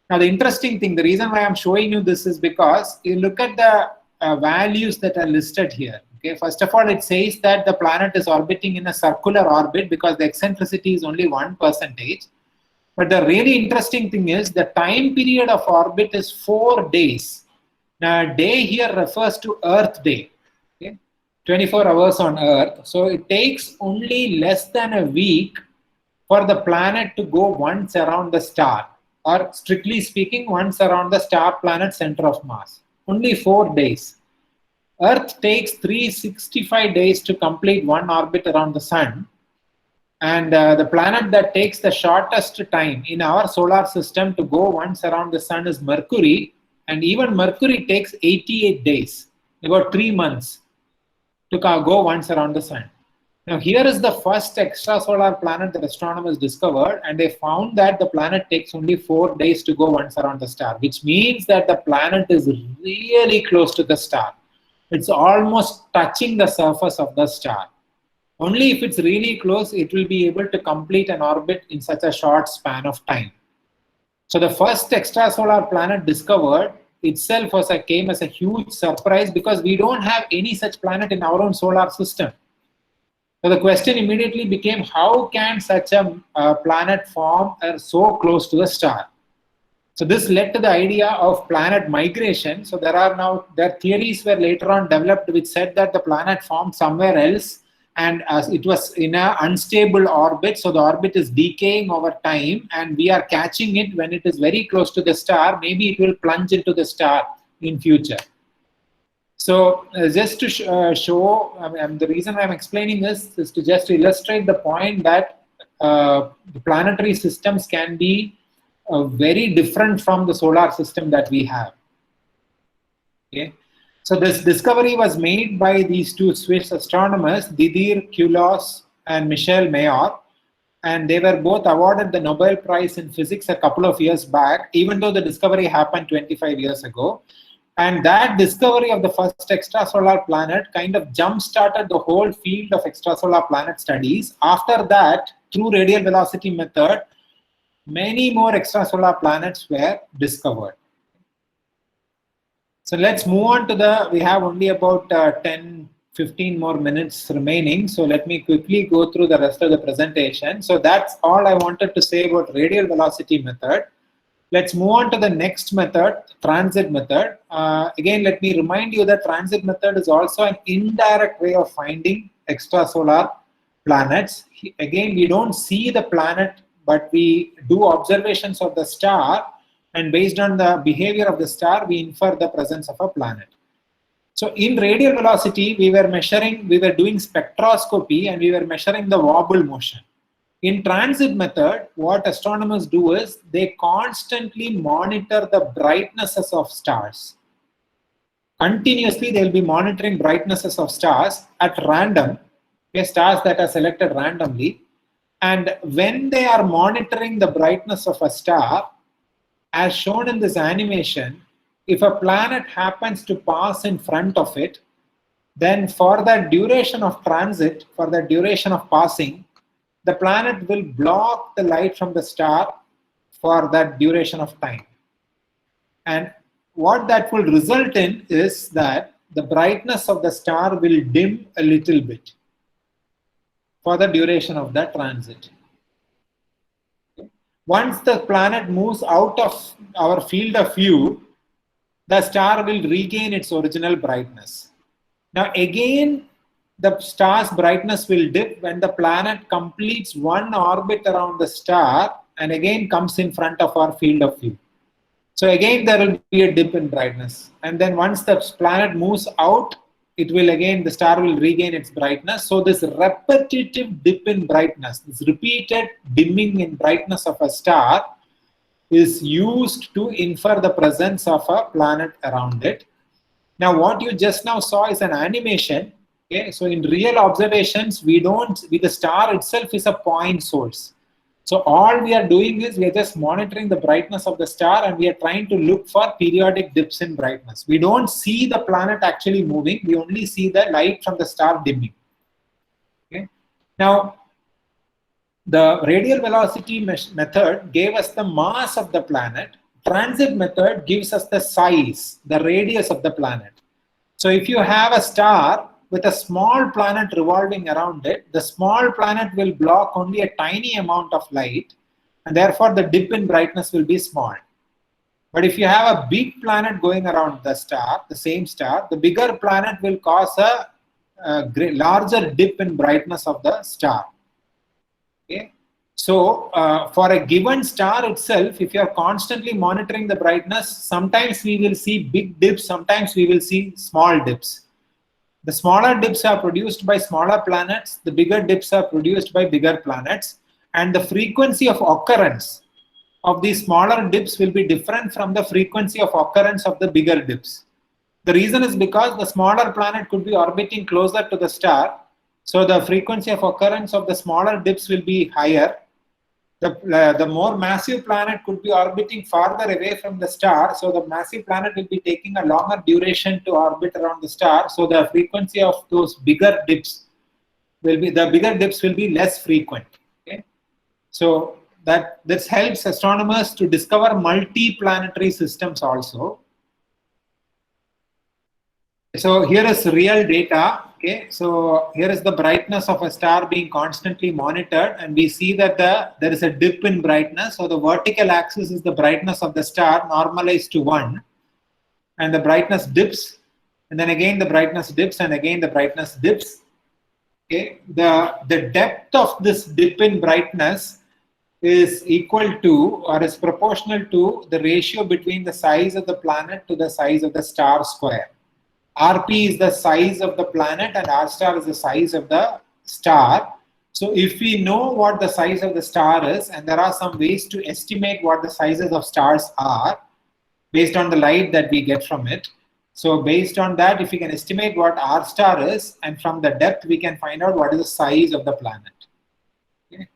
Now, the interesting thing, the reason why I'm showing you this is because you look at the values that are listed here. Okay, first of all, it says that the planet is orbiting in a circular orbit because the eccentricity is only 1%. But the really interesting thing is the time period of orbit is 4 days. Now, day here refers to Earth day. Okay? 24 hours on Earth. So it takes only less than a week for the planet to go once around the star, or strictly speaking, once around the star-planet center of mass. Only 4 days. Earth takes 365 days to complete one orbit around the sun. And the planet that takes the shortest time in our solar system to go once around the sun is Mercury. And even Mercury takes 88 days, about 3 months, to go once around the sun. Now, here is the first extrasolar planet that astronomers discovered, and they found that the planet takes only 4 days to go once around the star, which means that the planet is really close to the star. It's almost touching the surface of the star. Only if it's really close, it will be able to complete an orbit in such a short span of time. So the first extrasolar planet discovered itself came as a huge surprise because we don't have any such planet in our own solar system. So the question immediately became, how can such a planet form so close to the star? So this led to the idea of planet migration. So there theories were later on developed which said that the planet formed somewhere else, and it was in an unstable orbit, so the orbit is decaying over time, and we are catching it when it is very close to the star. Maybe it will plunge into the star in future. So just to show, the reason I'm explaining this is to just illustrate the point that the planetary systems can be very different from the solar system that we have. Okay. So this discovery was made by these two Swiss astronomers, Didier Queloz and Michel Mayor, and they were both awarded the Nobel Prize in Physics a couple of years back, even though the discovery happened 25 years ago. And that discovery of the first extrasolar planet kind of jump-started the whole field of extrasolar planet studies. After that, through radial velocity method, many more extrasolar planets were discovered. So let's move on to we have only about 10-15 more minutes remaining. So let me quickly go through the rest of the presentation. So that's all I wanted to say about radial velocity method. Let's move on to the next method, transit method. Again, let me remind you that transit method is also an indirect way of finding extrasolar planets. Again, we don't see the planet, but we do observations of the star, and based on the behavior of the star, we infer the presence of a planet. So in radial velocity, we were doing spectroscopy, and we were measuring the wobble motion. In transit method, what astronomers do is they constantly monitor the brightnesses of stars. Continuously, they'll be monitoring brightnesses of stars at random, okay, stars that are selected randomly. And when they are monitoring the brightness of a star, as shown in this animation, if a planet happens to pass in front of it, then for the duration of transit, for the duration of passing, the planet will block the light from the star for that duration of time. And what that will result in is that the brightness of the star will dim a little bit for the duration of that transit. Once the planet moves out of our field of view, the star will regain its original brightness. Now again, the star's brightness will dip when the planet completes one orbit around the star and again comes in front of our field of view. So again, there will be a dip in brightness. And then once the planet moves out, it will again, the star will regain its brightness. So this repetitive dip in brightness, this repeated dimming in brightness of a star is used to infer the presence of a planet around it. Now, what you just now saw is an animation. Okay, so in real observations, the star itself is a point source. So all we are doing is we are just monitoring the brightness of the star and we are trying to look for periodic dips in brightness. We don't see the planet actually moving. We only see the light from the star dimming. Okay. Now, the radial velocity method gave us the mass of the planet. Transit method gives us the size, the radius of the planet. So if you have a star with a small planet revolving around it, the small planet will block only a tiny amount of light, and therefore the dip in brightness will be small. But if you have a big planet going around the star, the same star, the bigger planet will cause a larger dip in brightness of the star. Okay? So for a given star itself, if you are constantly monitoring the brightness, sometimes we will see big dips, sometimes we will see small dips. The smaller dips are produced by smaller planets, the bigger dips are produced by bigger planets, and the frequency of occurrence of these smaller dips will be different from the frequency of occurrence of the bigger dips. The reason is because the smaller planet could be orbiting closer to the star, so the frequency of occurrence of the smaller dips will be higher. The more massive planet could be orbiting farther away from the star, so the massive planet will be taking a longer duration to orbit around the star, so the frequency of those bigger dips will be, less frequent. Okay? So this helps astronomers to discover multi-planetary systems also. So here is real data. Okay, so here is the brightness of a star being constantly monitored, and we see that there is a dip in brightness. So the vertical axis is the brightness of the star normalized to 1, and the brightness dips, and then again the brightness dips, and again the brightness dips. Okay, the depth of this dip in brightness is equal to or is proportional to the ratio between the size of the planet to the size of the star square. Rp is the size of the planet and R star is the size of the star. So if we know what the size of the star is, and there are some ways to estimate what the sizes of stars are based on the light that we get from it. So based on that, if we can estimate what R star is, and from the depth we can find out what is the size of the planet. Okay.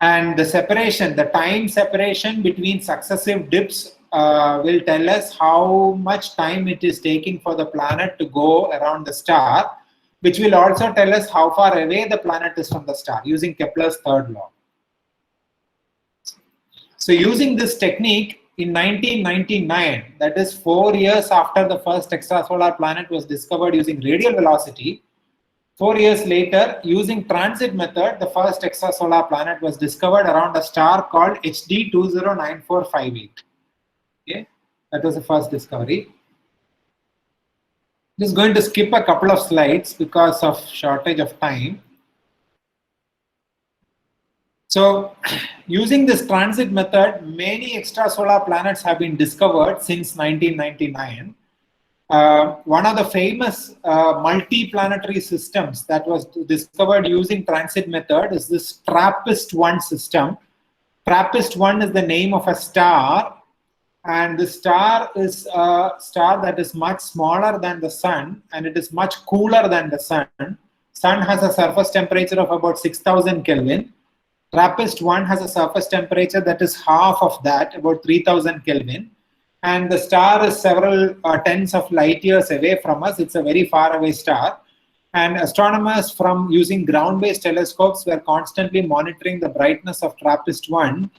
And the separation, the time separation between successive dips will tell us how much time it is taking for the planet to go around the star, which will also tell us how far away the planet is from the star using Kepler's third law. So using this technique in 1999, that is 4 years after the first extrasolar planet was discovered using radial velocity, 4 years later, using transit method, the first extrasolar planet was discovered around a star called HD 209458. Okay, that was the first discovery. Just going to skip a couple of slides because of shortage of time. So, using this transit method, many extrasolar planets have been discovered since 1999. One of the famous multi-planetary systems that was discovered using transit method is this TRAPPIST-1 system. TRAPPIST-1 is the name of a star, and the star is a star that is much smaller than the sun, and it is much cooler than the sun. Sun has a surface temperature of about 6,000 Kelvin. TRAPPIST-1 has a surface temperature that is half of that, about 3,000 Kelvin. and the star is several tens of light years away from us. It's a very far away star. And astronomers from using ground-based telescopes were constantly monitoring the brightness of TRAPPIST-1.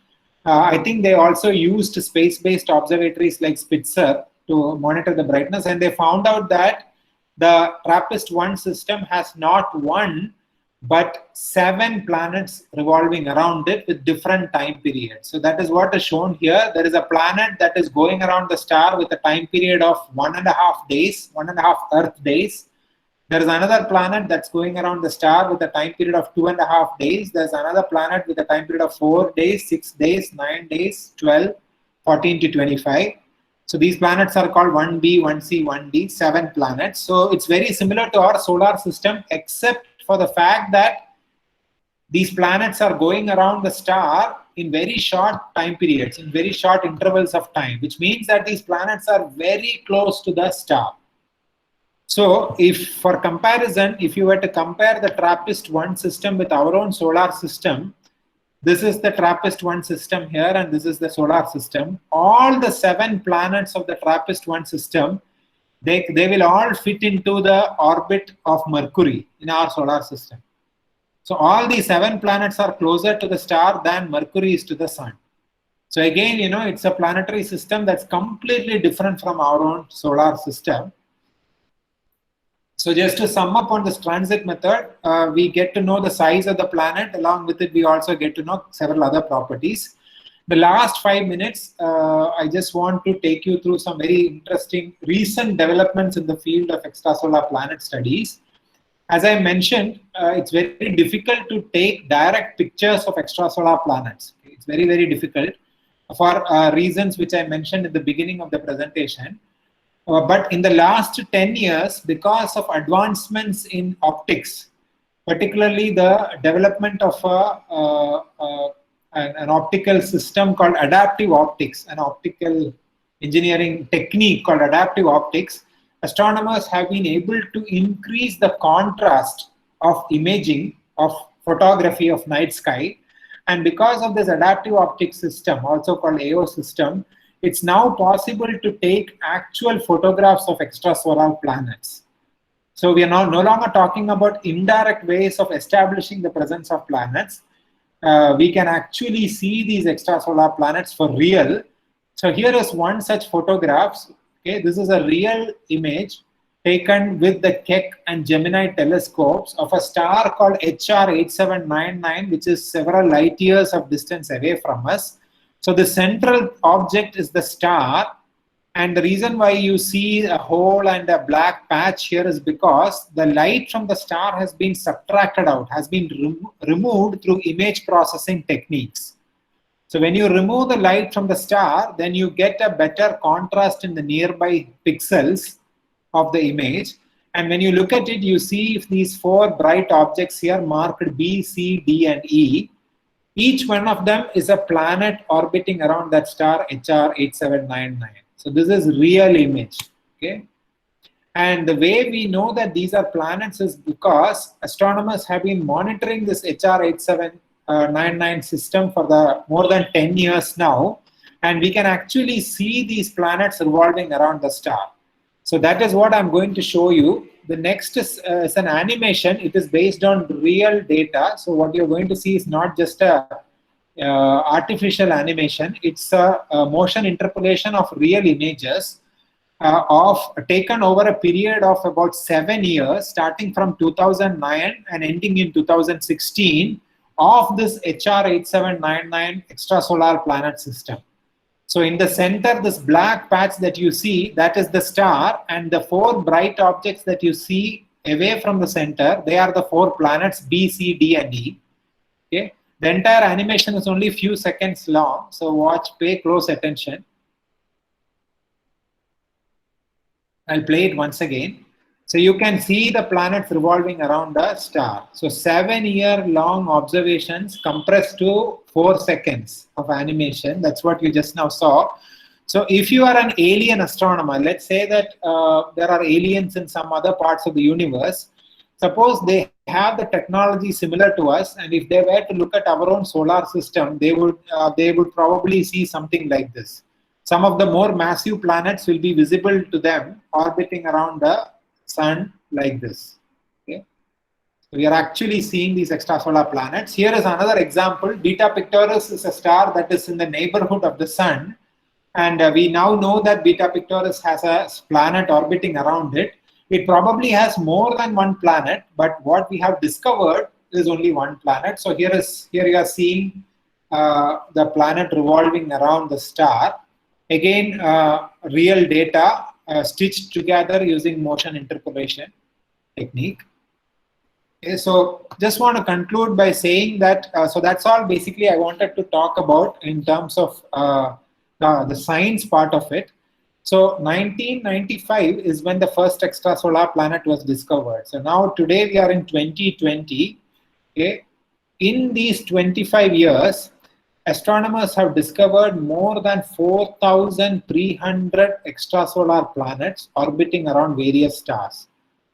I think they also used space-based observatories like Spitzer to monitor the brightness, and they found out that the TRAPPIST-1 system has not one, but 7 planets revolving around it with different time periods. So that is what is shown here. There is a planet that is going around the star with a time period of 1.5 days, 1.5 Earth days. There is another planet that's going around the star with a time period of 2.5 days. There's another planet with a time period of 4 days, 6 days, 9 days, 12, 14 to 25. So these planets are called 1b, 1c, 1d, 7 planets. So it's very similar to our solar system, except for the fact that these planets are going around the star in very short time periods, in very short intervals of time, which means that these planets are very close to the star. So if for comparison, if you were to compare the TRAPPIST-1 system with our own solar system, this is the TRAPPIST-1 system here, and this is the solar system. All the 7 planets of the TRAPPIST-1 system, they will all fit into the orbit of Mercury in our solar system. So all these 7 planets are closer to the star than Mercury is to the sun. So again, you know, it's a planetary system that's completely different from our own solar system. So just to sum up on this transit method, we get to know the size of the planet. Along with it, we also get to know several other properties. The last 5 minutes, I just want to take you through some very interesting recent developments in the field of extrasolar planet studies. As I mentioned, it's very difficult to take direct pictures of extrasolar planets. It's very, very difficult for reasons which I mentioned in the beginning of the presentation. But in the last 10 years, because of advancements in optics, particularly the development of an optical system called adaptive optics, an optical engineering technique called adaptive optics, astronomers have been able to increase the contrast of imaging of photography of night sky. And because of this adaptive optics system, also called AO system, it's now possible to take actual photographs of extrasolar planets. So we are now no longer talking about indirect ways of establishing the presence of planets. We can actually see these extrasolar planets for real. So here is one such photograph. Okay, this is a real image taken with the Keck and Gemini telescopes of a star called HR 8799, which is several light years of distance away from us. So the central object is the star, and the reason why you see a hole and a black patch here is because the light from the star has been subtracted out, has been removed through image processing techniques. So when you remove the light from the star, then you get a better contrast in the nearby pixels of the image. And when you look at it, you see if these 4 bright objects here marked B, C, D, and E. Each one of them is a planet orbiting around that star HR 8799. So this is real image. Okay, and the way we know that these are planets is because astronomers have been monitoring this HR 8799 system for more than 10 years now, and we can actually see these planets revolving around the star. So that is what I'm going to show you. The next is an animation. It is based on real data. So what you're going to see is not just a artificial animation. It's a motion interpolation of real images taken over a period of about 7 years, starting from 2009 and ending in 2016, of this HR 8799 extrasolar planet system. So in the center, this black patch that you see, that is the star, and the 4 bright objects that you see away from the center, they are the 4 planets B, C, D, and E. Okay, the entire animation is only a few seconds long, so watch, pay close attention. I'll play it once again. So you can see the planets revolving around the star. So 7-year-long observations compressed to 4 seconds of animation. That's what you just now saw. So if you are an alien astronomer, let's say that there are aliens in some other parts of the universe. Suppose they have the technology similar to us, and if they were to look at our own solar system, they would probably see something like this. some of the more massive planets will be visible to them orbiting around the sun like this. Okay? So we are actually seeing these extrasolar planets. Here is another example. Beta Pictoris is a star that is in the neighborhood of the sun. And we now know that Beta Pictoris has a planet orbiting around it. It probably has more than one planet, but what we have discovered is only one planet. So here you are seeing the planet revolving around the star. Again, real data stitched together using motion interpolation technique. Okay, so just want to conclude by saying that, so that's all basically I wanted to talk about in terms of the science part of it. So 1995 is when the first extrasolar planet was discovered. So now today we are in 2020. Okay? In these 25 years, astronomers have discovered more than 4,300 extrasolar planets orbiting around various stars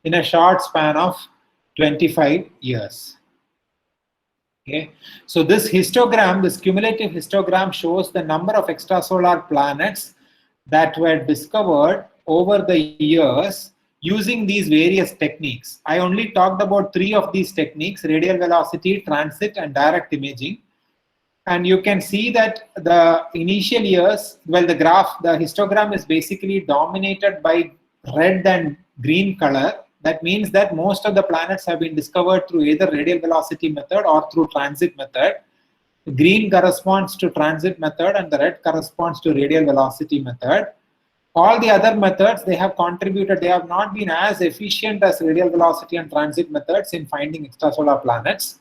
in a short span of 25 years. Okay, so this histogram, this cumulative histogram, shows the number of extrasolar planets that were discovered over the years using these various techniques. I only talked about 3 of these techniques: radial velocity, transit, and direct imaging. And you can see that the initial years, well, the histogram is basically dominated by red and green color. That means that most of the planets have been discovered through either radial velocity method or through transit method. The green corresponds to transit method and the red corresponds to radial velocity method. All the other methods, they have contributed, they have not been as efficient as radial velocity and transit methods in finding extrasolar planets.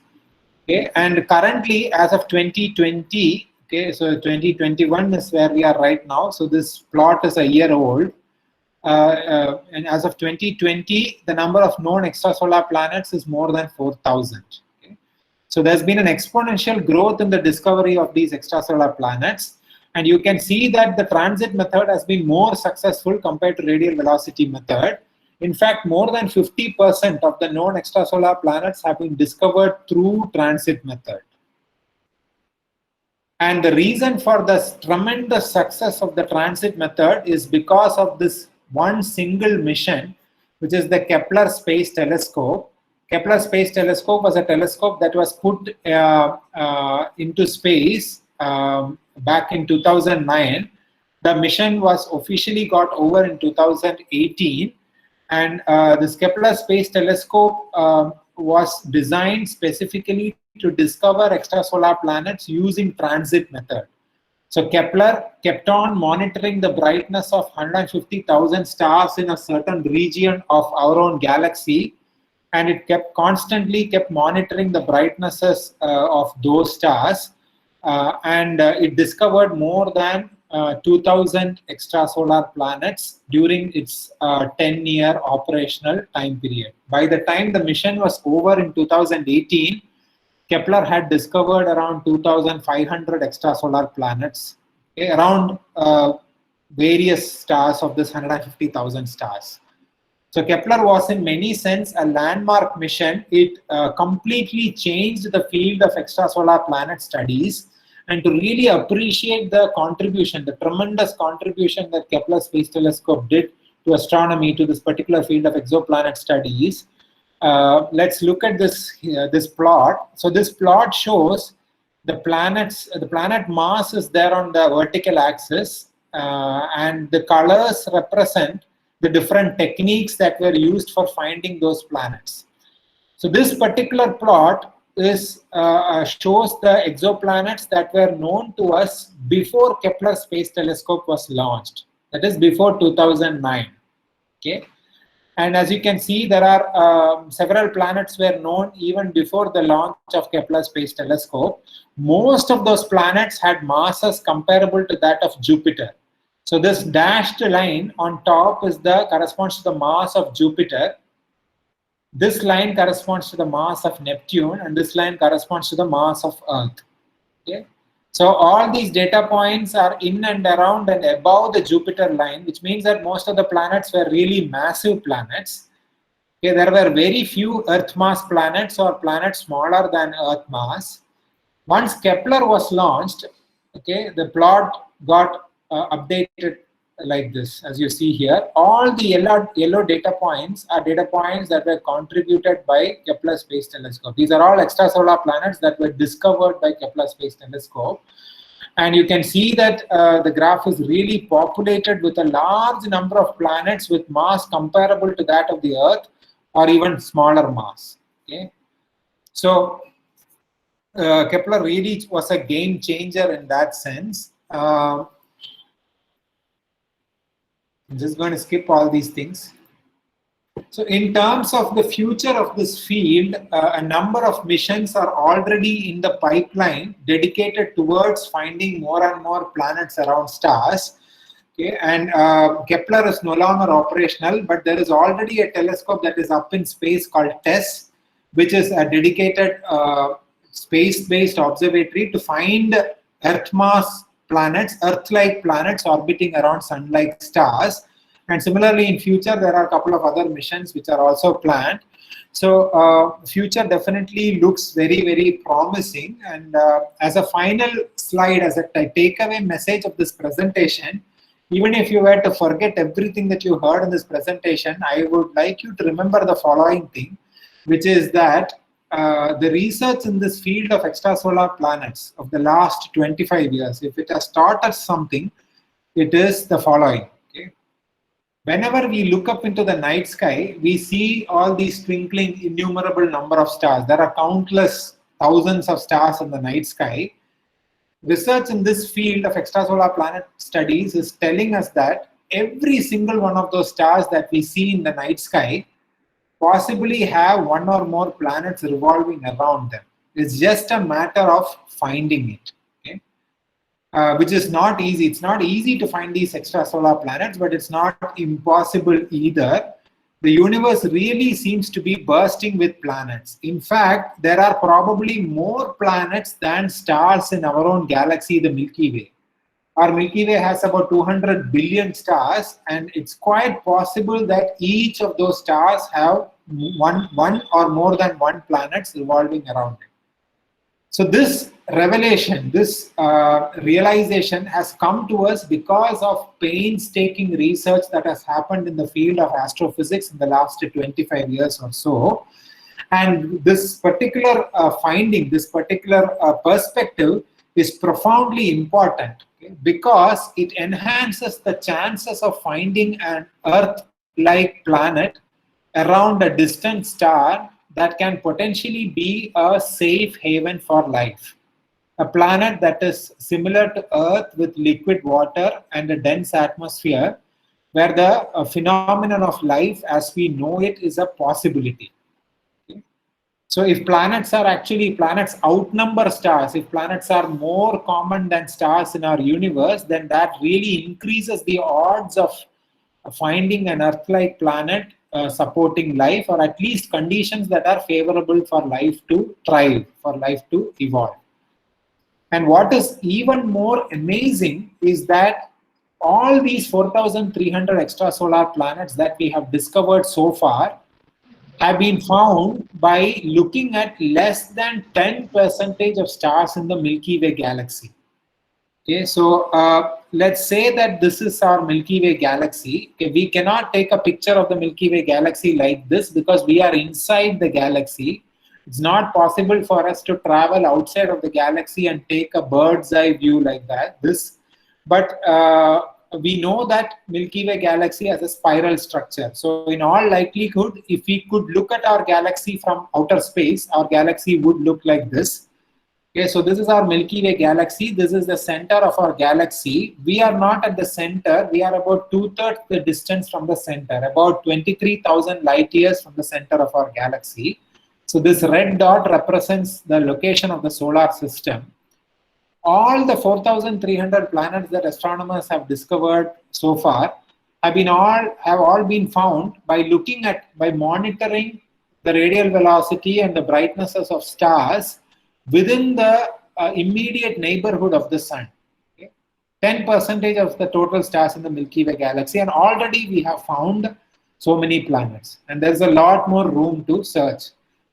Okay, and currently, as of 2020, okay, so 2021 is where we are right now. So this plot is a year old. And as of 2020, the number of known extrasolar planets is more than 4,000. Okay? So there's been an exponential growth in the discovery of these extrasolar planets. And you can see that the transit method has been more successful compared to radial velocity method. In fact, more than 50% of the known extrasolar planets have been discovered through transit method. And the reason for this tremendous success of the transit method is because of this one single mission, which is the Kepler Space Telescope. Kepler Space Telescope was a telescope that was put into space back in 2009. The mission was officially got over in 2018. And this Kepler Space Telescope was designed specifically to discover extrasolar planets using transit method. So Kepler kept on monitoring the brightness of 150,000 stars in a certain region of our own galaxy, and it constantly kept monitoring the brightnesses of those stars, and it discovered more than 2,000 extrasolar planets during its 10-year operational time period. By the time the mission was over in 2018, Kepler had discovered around 2,500 extrasolar planets, okay, around various stars of this 150,000 stars. So Kepler was in many sense a landmark mission. It completely changed the field of extrasolar planet studies. And to really appreciate the contribution, the tremendous contribution that Kepler Space Telescope did to astronomy, to this particular field of exoplanet studies, let's look at this plot. So this plot shows the planet mass is there on the vertical axis, and the colors represent the different techniques that were used for finding those planets. So this particular plot is shows the exoplanets that were known to us before Kepler Space Telescope was launched. That is before 2009. Okay. And as you can see, there are several planets were known even before the launch of Kepler Space Telescope. Most of those planets had masses comparable to that of Jupiter. So this dashed line on top corresponds to the mass of Jupiter. This line corresponds to the mass of Neptune, and this line corresponds to the mass of Earth. Okay? So all these data points are in and around and above the Jupiter line, which means that most of the planets were really massive planets. Okay, there were very few Earth mass planets or planets smaller than Earth mass. Once Kepler was launched, okay, the plot got updated like this, as you see here. All the yellow data points are data points that were contributed by Kepler Space Telescope. These are all extrasolar planets that were discovered by Kepler Space Telescope. And you can see that the graph is really populated with a large number of planets with mass comparable to that of the Earth, or even smaller mass. Okay, so Kepler really was a game changer in that sense. I'm just going to skip all these things. So in terms of the future of this field, a number of missions are already in the pipeline dedicated towards finding more and more planets around stars. Okay, and Kepler is no longer operational, but there is already a telescope that is up in space called TESS, which is a dedicated space-based observatory to find Earth mass planets, Earth-like planets orbiting around Sun-like stars. And similarly, in future, there are a couple of other missions which are also planned. So future definitely looks very, very promising. And as a final slide, as a takeaway message of this presentation, even if you were to forget everything that you heard in this presentation, I would like you to remember the following thing, which is that the research in this field of extrasolar planets of the last 25 years, if it has taught us something, it is the following. Okay? Whenever we look up into the night sky, we see all these twinkling innumerable number of stars. There are countless thousands of stars in the night sky. Research in this field of extrasolar planet studies is telling us that every single one of those stars that we see in the night sky possibly have one or more planets revolving around them. It's just a matter of finding it, okay? Which is not easy. It's not easy to find these extrasolar planets, but it's not impossible either. The universe really seems to be bursting with planets. In fact, there are probably more planets than stars in our own galaxy, the Milky Way. Our Milky Way has about 200 billion stars, and it's quite possible that each of those stars have one or more than one planets revolving around it. So this revelation, this realization has come to us because of painstaking research that has happened in the field of astrophysics in the last 25 years or so. And this particular finding, this particular perspective is profoundly important, okay, because it enhances the chances of finding an Earth-like planet around a distant star that can potentially be a safe haven for life. A planet that is similar to Earth with liquid water and a dense atmosphere, where the phenomenon of life as we know it is a possibility. Okay? So if planets outnumber stars, if planets are more common than stars in our universe, then that really increases the odds of finding an Earth-like planet supporting life, or at least conditions that are favorable for life to thrive, for life to evolve. And what is even more amazing is that all these 4,300 extrasolar planets that we have discovered so far have been found by looking at less than 10% of stars in the Milky Way galaxy. Okay, so let's say that this is our Milky Way galaxy. Okay, we cannot take a picture of the Milky Way galaxy like this because we are inside the galaxy. It's not possible for us to travel outside of the galaxy and take a bird's eye view like that. But we know that Milky Way galaxy has a spiral structure. So in all likelihood, if we could look at our galaxy from outer space, our galaxy would look like this. Okay, so this is our Milky Way galaxy. This is the center of our galaxy. We are not at the center. We are about 2/3 the distance from the center, about 23,000 light years from the center of our galaxy. So this red dot represents the location of the solar system. All the 4,300 planets that astronomers have discovered so far have all been found by monitoring the radial velocity and the brightnesses of stars within the immediate neighborhood of the sun. Okay? 10% of the total stars in the Milky Way galaxy, and already we have found so many planets, and there's a lot more room to search.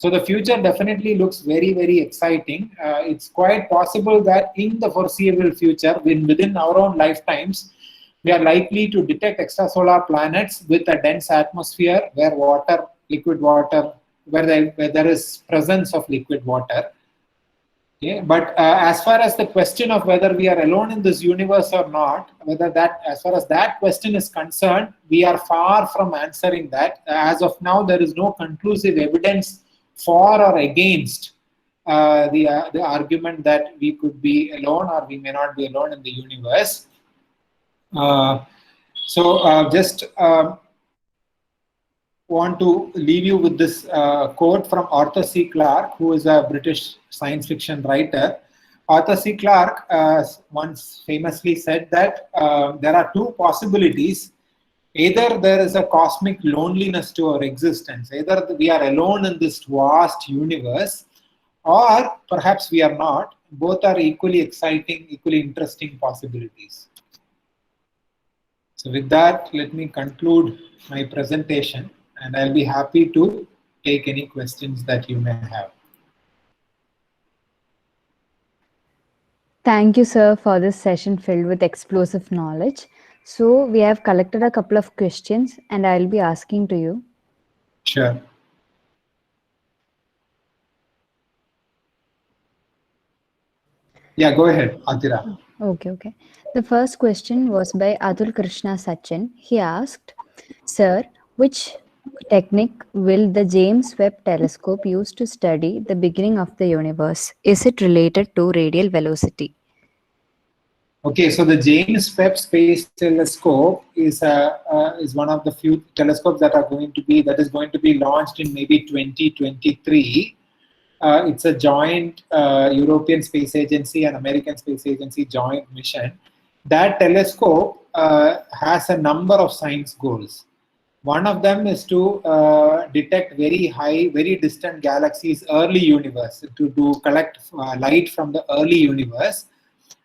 So the future definitely looks very, very exciting. It's quite possible that in the foreseeable future, within our own lifetimes, we are likely to detect extrasolar planets with a dense atmosphere where liquid water, where there is presence of liquid water. Okay? But as far as the question of whether we are alone in this universe or not, as far as that question is concerned, we are far from answering that. As of now, there is no conclusive evidence for or against the argument that we could be alone or we may not be alone in the universe. Just want to leave you with this quote from Arthur C. Clarke, who is a British science fiction writer. Arthur C. Clarke once famously said that there are two possibilities. Either there is a cosmic loneliness to our existence, either we are alone in this vast universe, or perhaps we are not. Both are equally exciting, equally interesting possibilities. So with that, let me conclude my presentation, and I'll be happy to take any questions that you may have. Thank you, sir, for this session filled with explosive knowledge. So we have collected a couple of questions and I'll be asking to you. Sure. Yeah, go ahead, Adira. Okay. The first question was by Atul Krishna Sachin. He asked, sir, which technique will the James Webb Telescope use to study the beginning of the universe? Is it related to radial velocity? Okay, so the James Webb Space Telescope is one of the few telescopes that is going to be launched in maybe 2023. It's a joint European Space Agency and American Space Agency joint mission. That telescope has a number of science goals. One of them is to detect very distant galaxies, early universe, to collect light from the early universe.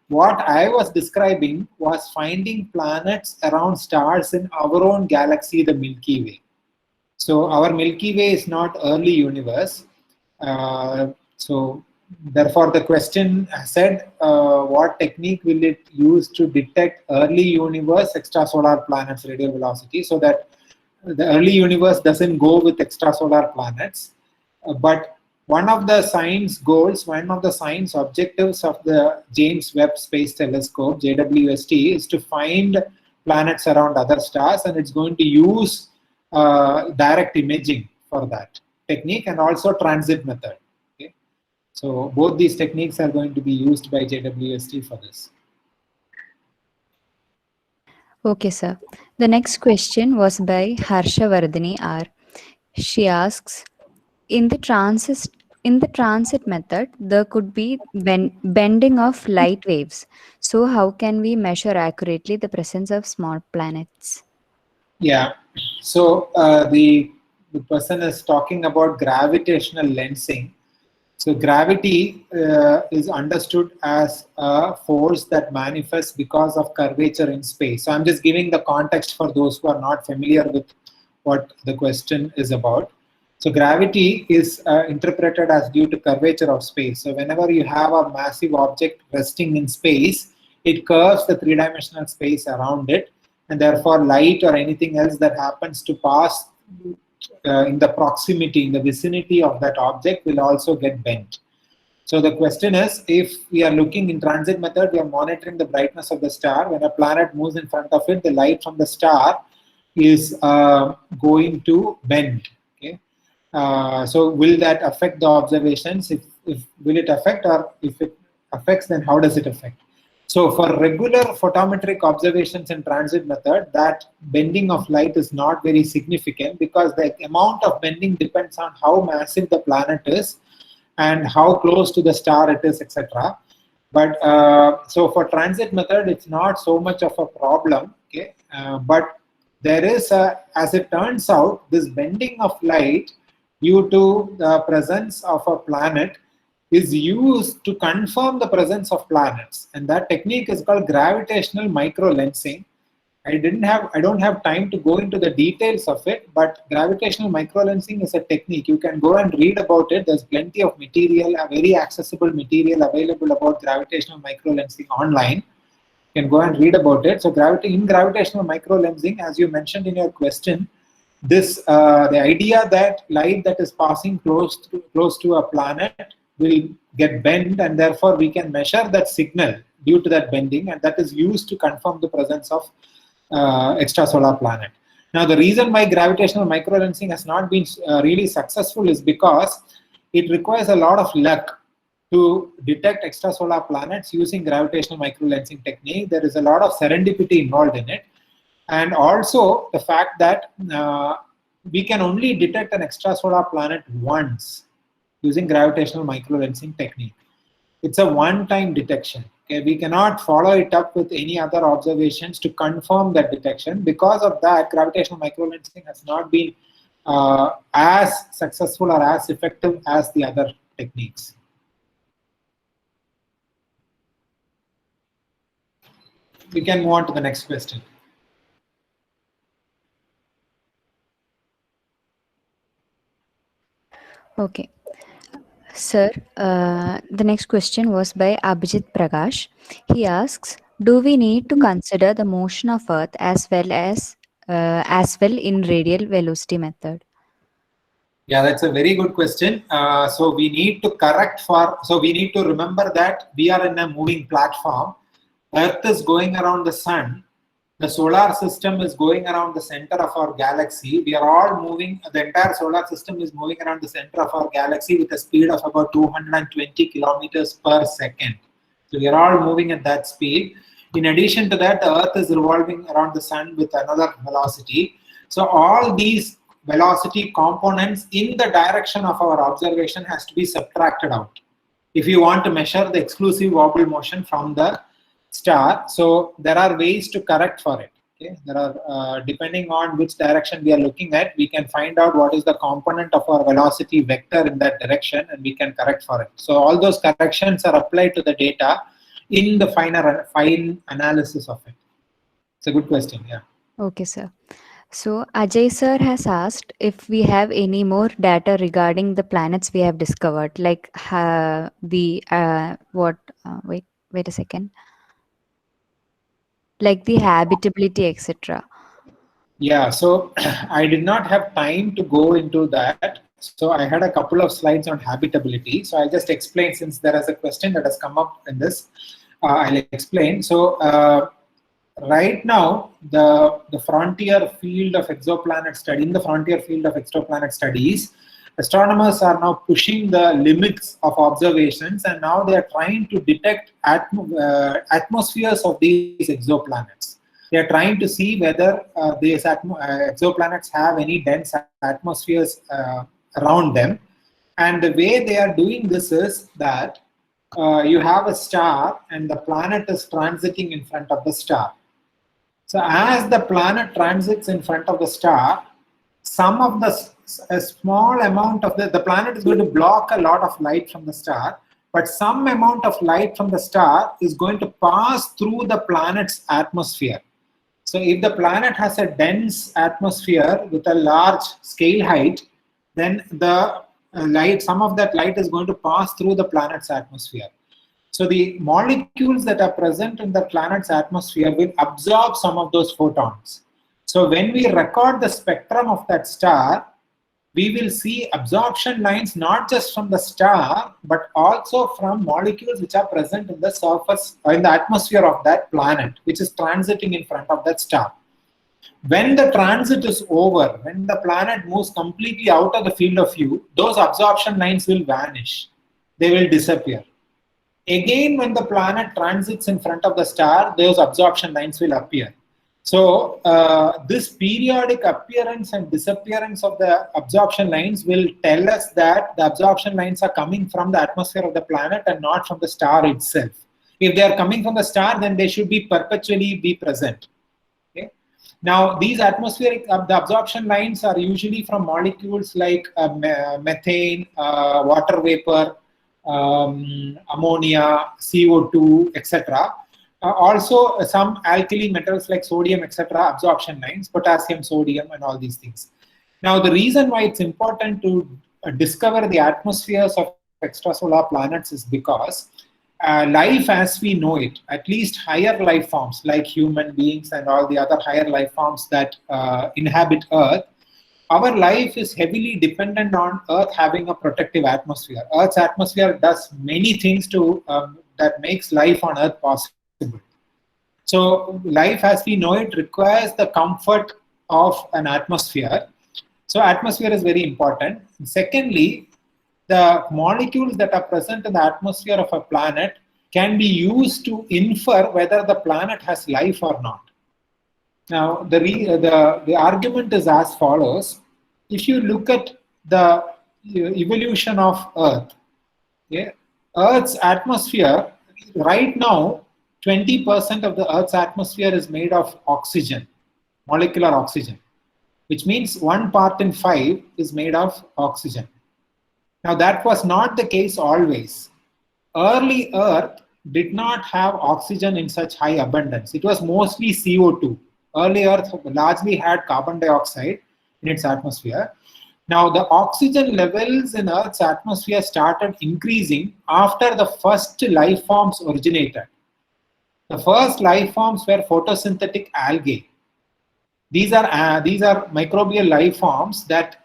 What I was describing was finding planets around stars in our own galaxy, the Milky Way. So our Milky Way is not early universe. So therefore the question said, what technique will it use to detect early universe extrasolar planets radial velocity, so that the early universe doesn't go with extrasolar planets. But one of the science goals, one of the science objectives of the James Webb Space Telescope, JWST, is to find planets around other stars, and it's going to use direct imaging for that technique and also transit method. Okay? So both these techniques are going to be used by JWST for this. Okay, sir. The next question was by Harsha Vardhani R. She asks, in the transit method, there could be bending of light waves. So how can we measure accurately the presence of small planets? Yeah. So the person is talking about gravitational lensing. So gravity is understood as a force that manifests because of curvature in space. So I'm just giving the context for those who are not familiar with what the question is about. So gravity is interpreted as due to curvature of space. So whenever you have a massive object resting in space, it curves the three-dimensional space around it, and therefore light or anything else that happens to pass in the proximity, in the vicinity of that object will also get bent. So the question is, if we are looking in transit method, we are monitoring the brightness of the star. When a planet moves in front of it, the light from the star is going to bend. Okay? So will that affect the observations? If will it affect, or if it affects, then how does it affect? So for regular photometric observations in transit method, that bending of light is not very significant, because the amount of bending depends on how massive the planet is and how close to the star it is, etc. But so for transit method, it's not so much of a problem. Okay, but there is as it turns out, this bending of light due to the presence of a planet is used to confirm the presence of planets, and that technique is called gravitational microlensing. I don't have time to go into the details of it, but gravitational microlensing is a technique. You can go and read about it. There's plenty of material, very accessible material available about gravitational microlensing online. You can go and read about it. So in gravitational microlensing, as you mentioned in your question, this the idea that light that is passing close to a planet will get bent, and therefore we can measure that signal due to that bending, and that is used to confirm the presence of extrasolar planet. Now, the reason why gravitational microlensing has not been really successful is because it requires a lot of luck to detect extrasolar planets using gravitational microlensing technique. There is a lot of serendipity involved in it, and also the fact that we can only detect an extrasolar planet once using gravitational microlensing technique. It's a one-time detection. Okay, we cannot follow it up with any other observations to confirm that detection. Because of that, gravitational microlensing has not been as successful or as effective as the other techniques. We can move on to the next question. Okay. Sir, the next question was by Abhijit Prakash. He asks, do we need to consider the motion of Earth as well in radial velocity method? Yeah, that's a very good question. So we need to remember that we are in a moving platform. Earth is going around the sun. The solar system is going around the center of our galaxy. We are all moving, the entire solar system is moving around the center of our galaxy with a speed of about 220 kilometers per second. So we are all moving at that speed. In addition to that, the Earth is revolving around the sun with another velocity. So all these velocity components in the direction of our observation has to be subtracted out if you want to measure the exclusive wobble motion from the star. So there are ways to correct for it. Okay, there are depending on which direction we are looking at, we can find out what is the component of our velocity vector in that direction, and we can correct for it. So all those corrections are applied to the data in the fine analysis of it. It's a good question. Yeah. Okay, sir. So Ajay sir has asked if we have any more data regarding the planets we have discovered, like wait a second, like the habitability, etc. Yeah, so I did not have time to go into that. So I had a couple of slides on habitability. So I'll just explain, since there is a question that has come up in this, I'll explain. So right now, the frontier field of exoplanet study, in the frontier field of exoplanet studies, astronomers are now pushing the limits of observations, and now they are trying to detect atmospheres of these exoplanets. They are trying to see whether these exoplanets have any dense atmospheres around them. And the way they are doing this is that you have a star and the planet is transiting in front of the star. So as the planet transits in front of the star, a small amount of the planet is going to block a lot of light from the star, but some amount of light from the star is going to pass through the planet's atmosphere. So if the planet has a dense atmosphere with a large scale height, then the some of that light is going to pass through the planet's atmosphere. So the molecules that are present in the planet's atmosphere will absorb some of those photons. So when we record the spectrum of that star, we will see absorption lines not just from the star, but also from molecules which are present in the surface or in the atmosphere of that planet, which is transiting in front of that star. When the transit is over, when the planet moves completely out of the field of view, those absorption lines will vanish. They will disappear. Again, when the planet transits in front of the star, those absorption lines will appear. So this periodic appearance and disappearance of the absorption lines will tell us that the absorption lines are coming from the atmosphere of the planet and not from the star itself. If they are coming from the star, then they should be perpetually be present. Okay? Now, these atmospheric the absorption lines are usually from molecules like methane, water vapor, ammonia, CO2, etc. Also, some alkali metals like sodium, etc., absorption lines, potassium, sodium, and all these things. Now, the reason why it's important to discover the atmospheres of extrasolar planets is because life as we know it, at least higher life forms like human beings and all the other higher life forms that inhabit Earth, our life is heavily dependent on Earth having a protective atmosphere. Earth's atmosphere does many things to that makes life on Earth possible. So life as we know it requires the comfort of an atmosphere. So atmosphere is very important. Secondly, the molecules that are present in the atmosphere of a planet can be used to infer whether the planet has life or not. Now, the argument is as follows. If you look at the evolution of Earth, okay, Earth's atmosphere, right now, 20% of the Earth's atmosphere is made of oxygen, molecular oxygen, which means 1 part in 5 is made of oxygen. Now, that was not the case always. Early Earth did not have oxygen in such high abundance. It was mostly CO2. Early Earth largely had carbon dioxide in its atmosphere. Now, the oxygen levels in Earth's atmosphere started increasing after the first life forms originated. The first life forms were photosynthetic algae. These are microbial life forms that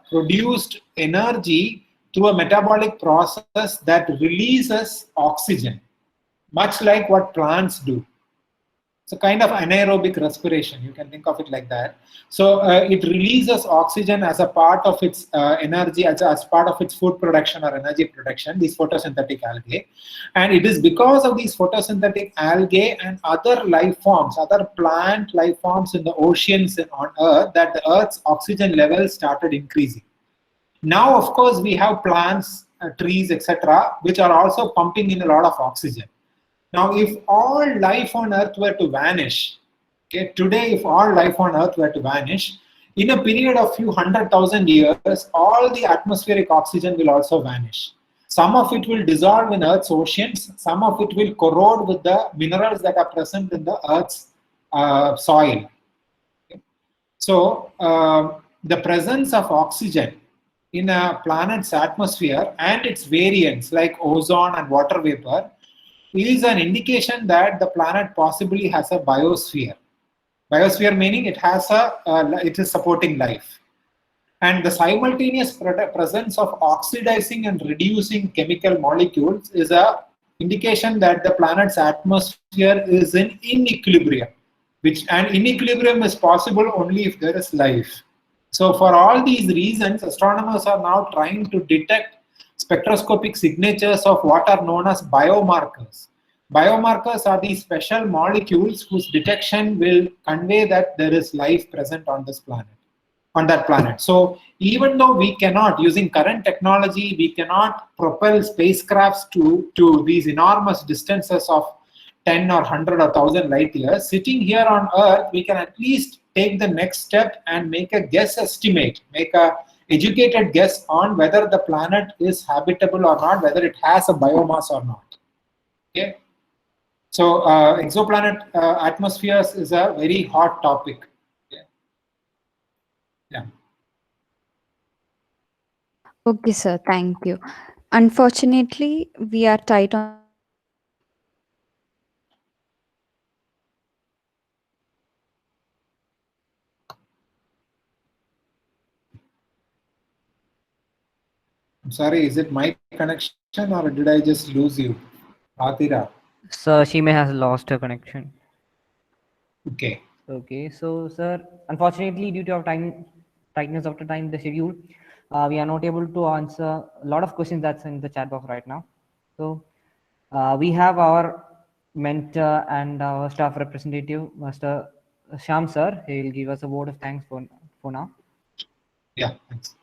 produced energy through a metabolic process that releases oxygen, much like what plants do. It's a kind of anaerobic respiration. You can think of it like that. So it releases oxygen as a part of its energy, as part of its food production or energy production, these photosynthetic algae. And it is because of these photosynthetic algae and other life forms, other plant life forms in the oceans and on Earth, that the Earth's oxygen levels started increasing. Now, of course, we have plants, trees, etc., which are also pumping in a lot of oxygen. Now, if all life on Earth were to vanish, okay, today, if all life on Earth were to vanish, in a period of few 100,000 years, all the atmospheric oxygen will also vanish. Some of it will dissolve in Earth's oceans, some of it will corrode with the minerals that are present in the Earth's soil. Okay. So, the presence of oxygen in a planet's atmosphere and its variants like ozone and water vapor is an indication that the planet possibly has a biosphere. Biosphere meaning it has it is supporting life. And the simultaneous presence of oxidizing and reducing chemical molecules is an indication that the planet's atmosphere is in equilibrium. And in equilibrium is possible only if there is life. So for all these reasons, astronomers are now trying to detect spectroscopic signatures of what are known as biomarkers. Biomarkers are these special molecules whose detection will convey that there is life present on this planet, on that planet. So even though we cannot, using current technology, we cannot propel spacecrafts to these enormous distances of 10 or 100 or 1000 light years, sitting here on Earth, we can at least take the next step and make a guess estimate, make a educated guess on whether the planet is habitable or not, whether it has a biomass or not. Okay. So exoplanet atmospheres is a very hot topic. Yeah. Okay, sir. Thank you. Unfortunately, we are tight on. I'm sorry, is it my connection or did I just lose you? Atira. So she may have lost her connection. Okay. Okay, so sir, unfortunately, due to our tightness of the time, the schedule, we are not able to answer a lot of questions that's in the chat box right now. So we have our mentor and our staff representative, Master Shyam sir. He will give us a word of thanks for now. Yeah, thanks.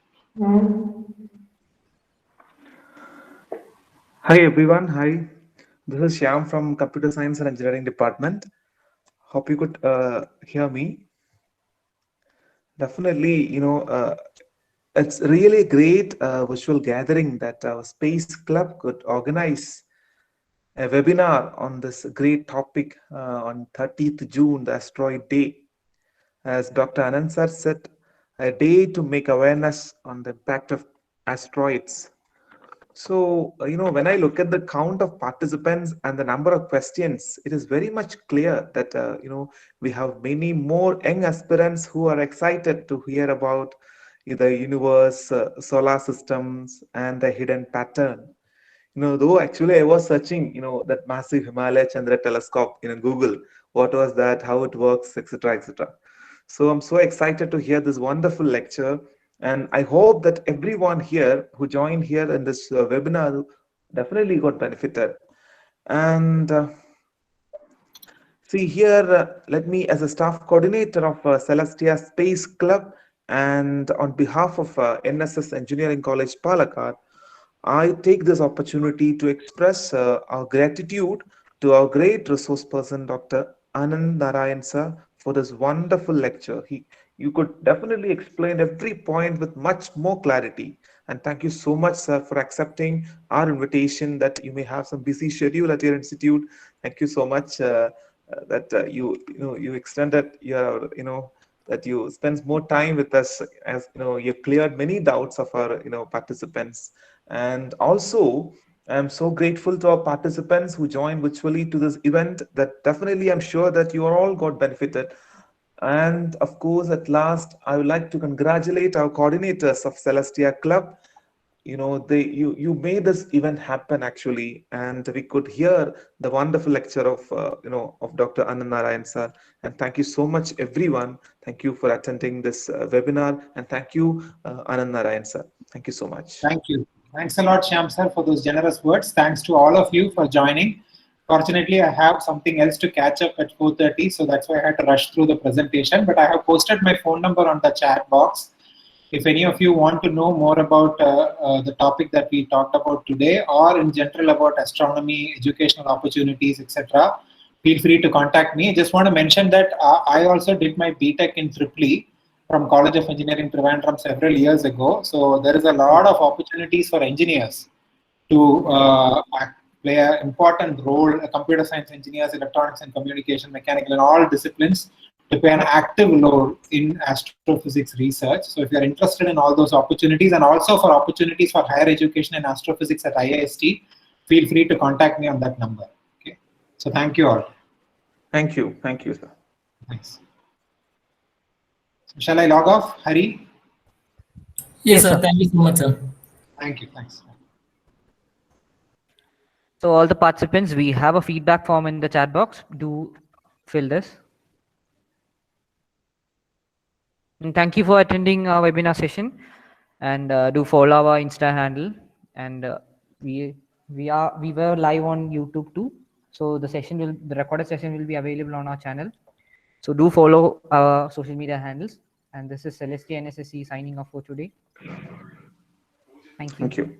Hi everyone, hi. This is Shyam from Computer Science and Engineering Department. Hope you could hear me. Definitely, it's really a great virtual gathering that our Space Club could organize a webinar on this great topic on 30th June, the Asteroid Day. As Dr. Anand sir said, a day to make awareness on the impact of asteroids. So, when I look at the count of participants and the number of questions, it is very much clear that, we have many more young aspirants who are excited to hear about the universe, solar systems, and the hidden pattern. Though actually I was searching, that massive Himalaya Chandra telescope in Google, what was that, how it works, etc., etc. So I'm so excited to hear this wonderful lecture, and I hope that everyone here who joined here in this webinar definitely got benefited. And see here, let me, as a staff coordinator of Celestia Space Club, and on behalf of NSS Engineering College Palakkad, I take this opportunity to express our gratitude to our great resource person, Dr. Anand Narayan sir, for this wonderful lecture. You could definitely explain every point with much more clarity. And thank you so much, sir, for accepting our invitation that you may have some busy schedule at your institute. Thank you so much that you extended your, that you spend more time with us, as you cleared many doubts of our participants. And also, I'm so grateful to our participants who joined virtually to this event, that definitely I'm sure that you are all got benefited. And of course, at last, I would like to congratulate our coordinators of Celestia Club. You made this event happen actually, and we could hear the wonderful lecture of of Dr. Anand Narayan sir. And thank you so much, everyone. Thank you for attending this webinar, and thank you, Anand Narayan sir. Thank you so much. Thank you. Thanks a lot, Shyam sir, for those generous words. Thanks to all of you for joining. Fortunately, I have something else to catch up at 4:30, so that's why I had to rush through the presentation. But I have posted my phone number on the chat box. If any of you want to know more about the topic that we talked about today, or in general about astronomy, educational opportunities, etc., feel free to contact me. I just want to mention that I also did my BTech in Tripoli from College of Engineering Trivandrum several years ago. So there is a lot of opportunities for engineers to play an important role, computer science engineers, electronics and communication, mechanical, and all disciplines, to play an active role in astrophysics research. So if you're interested in all those opportunities, and also for opportunities for higher education in astrophysics at IIST, feel free to contact me on that number. Okay. So thank you all. Thank you. Thank you, sir. Thanks. So shall I log off, Hari? Yes, sir. Thank you so much, sir. Thank you. Thanks. So all the participants, we have a feedback form in the chat box. Do fill this. And thank you for attending our webinar session, and do follow our Insta handle. And we were live on YouTube too. So the recorded session will be available on our channel. So do follow our social media handles. And this is Celestia NSSC signing off for today. Thank you. Thank you.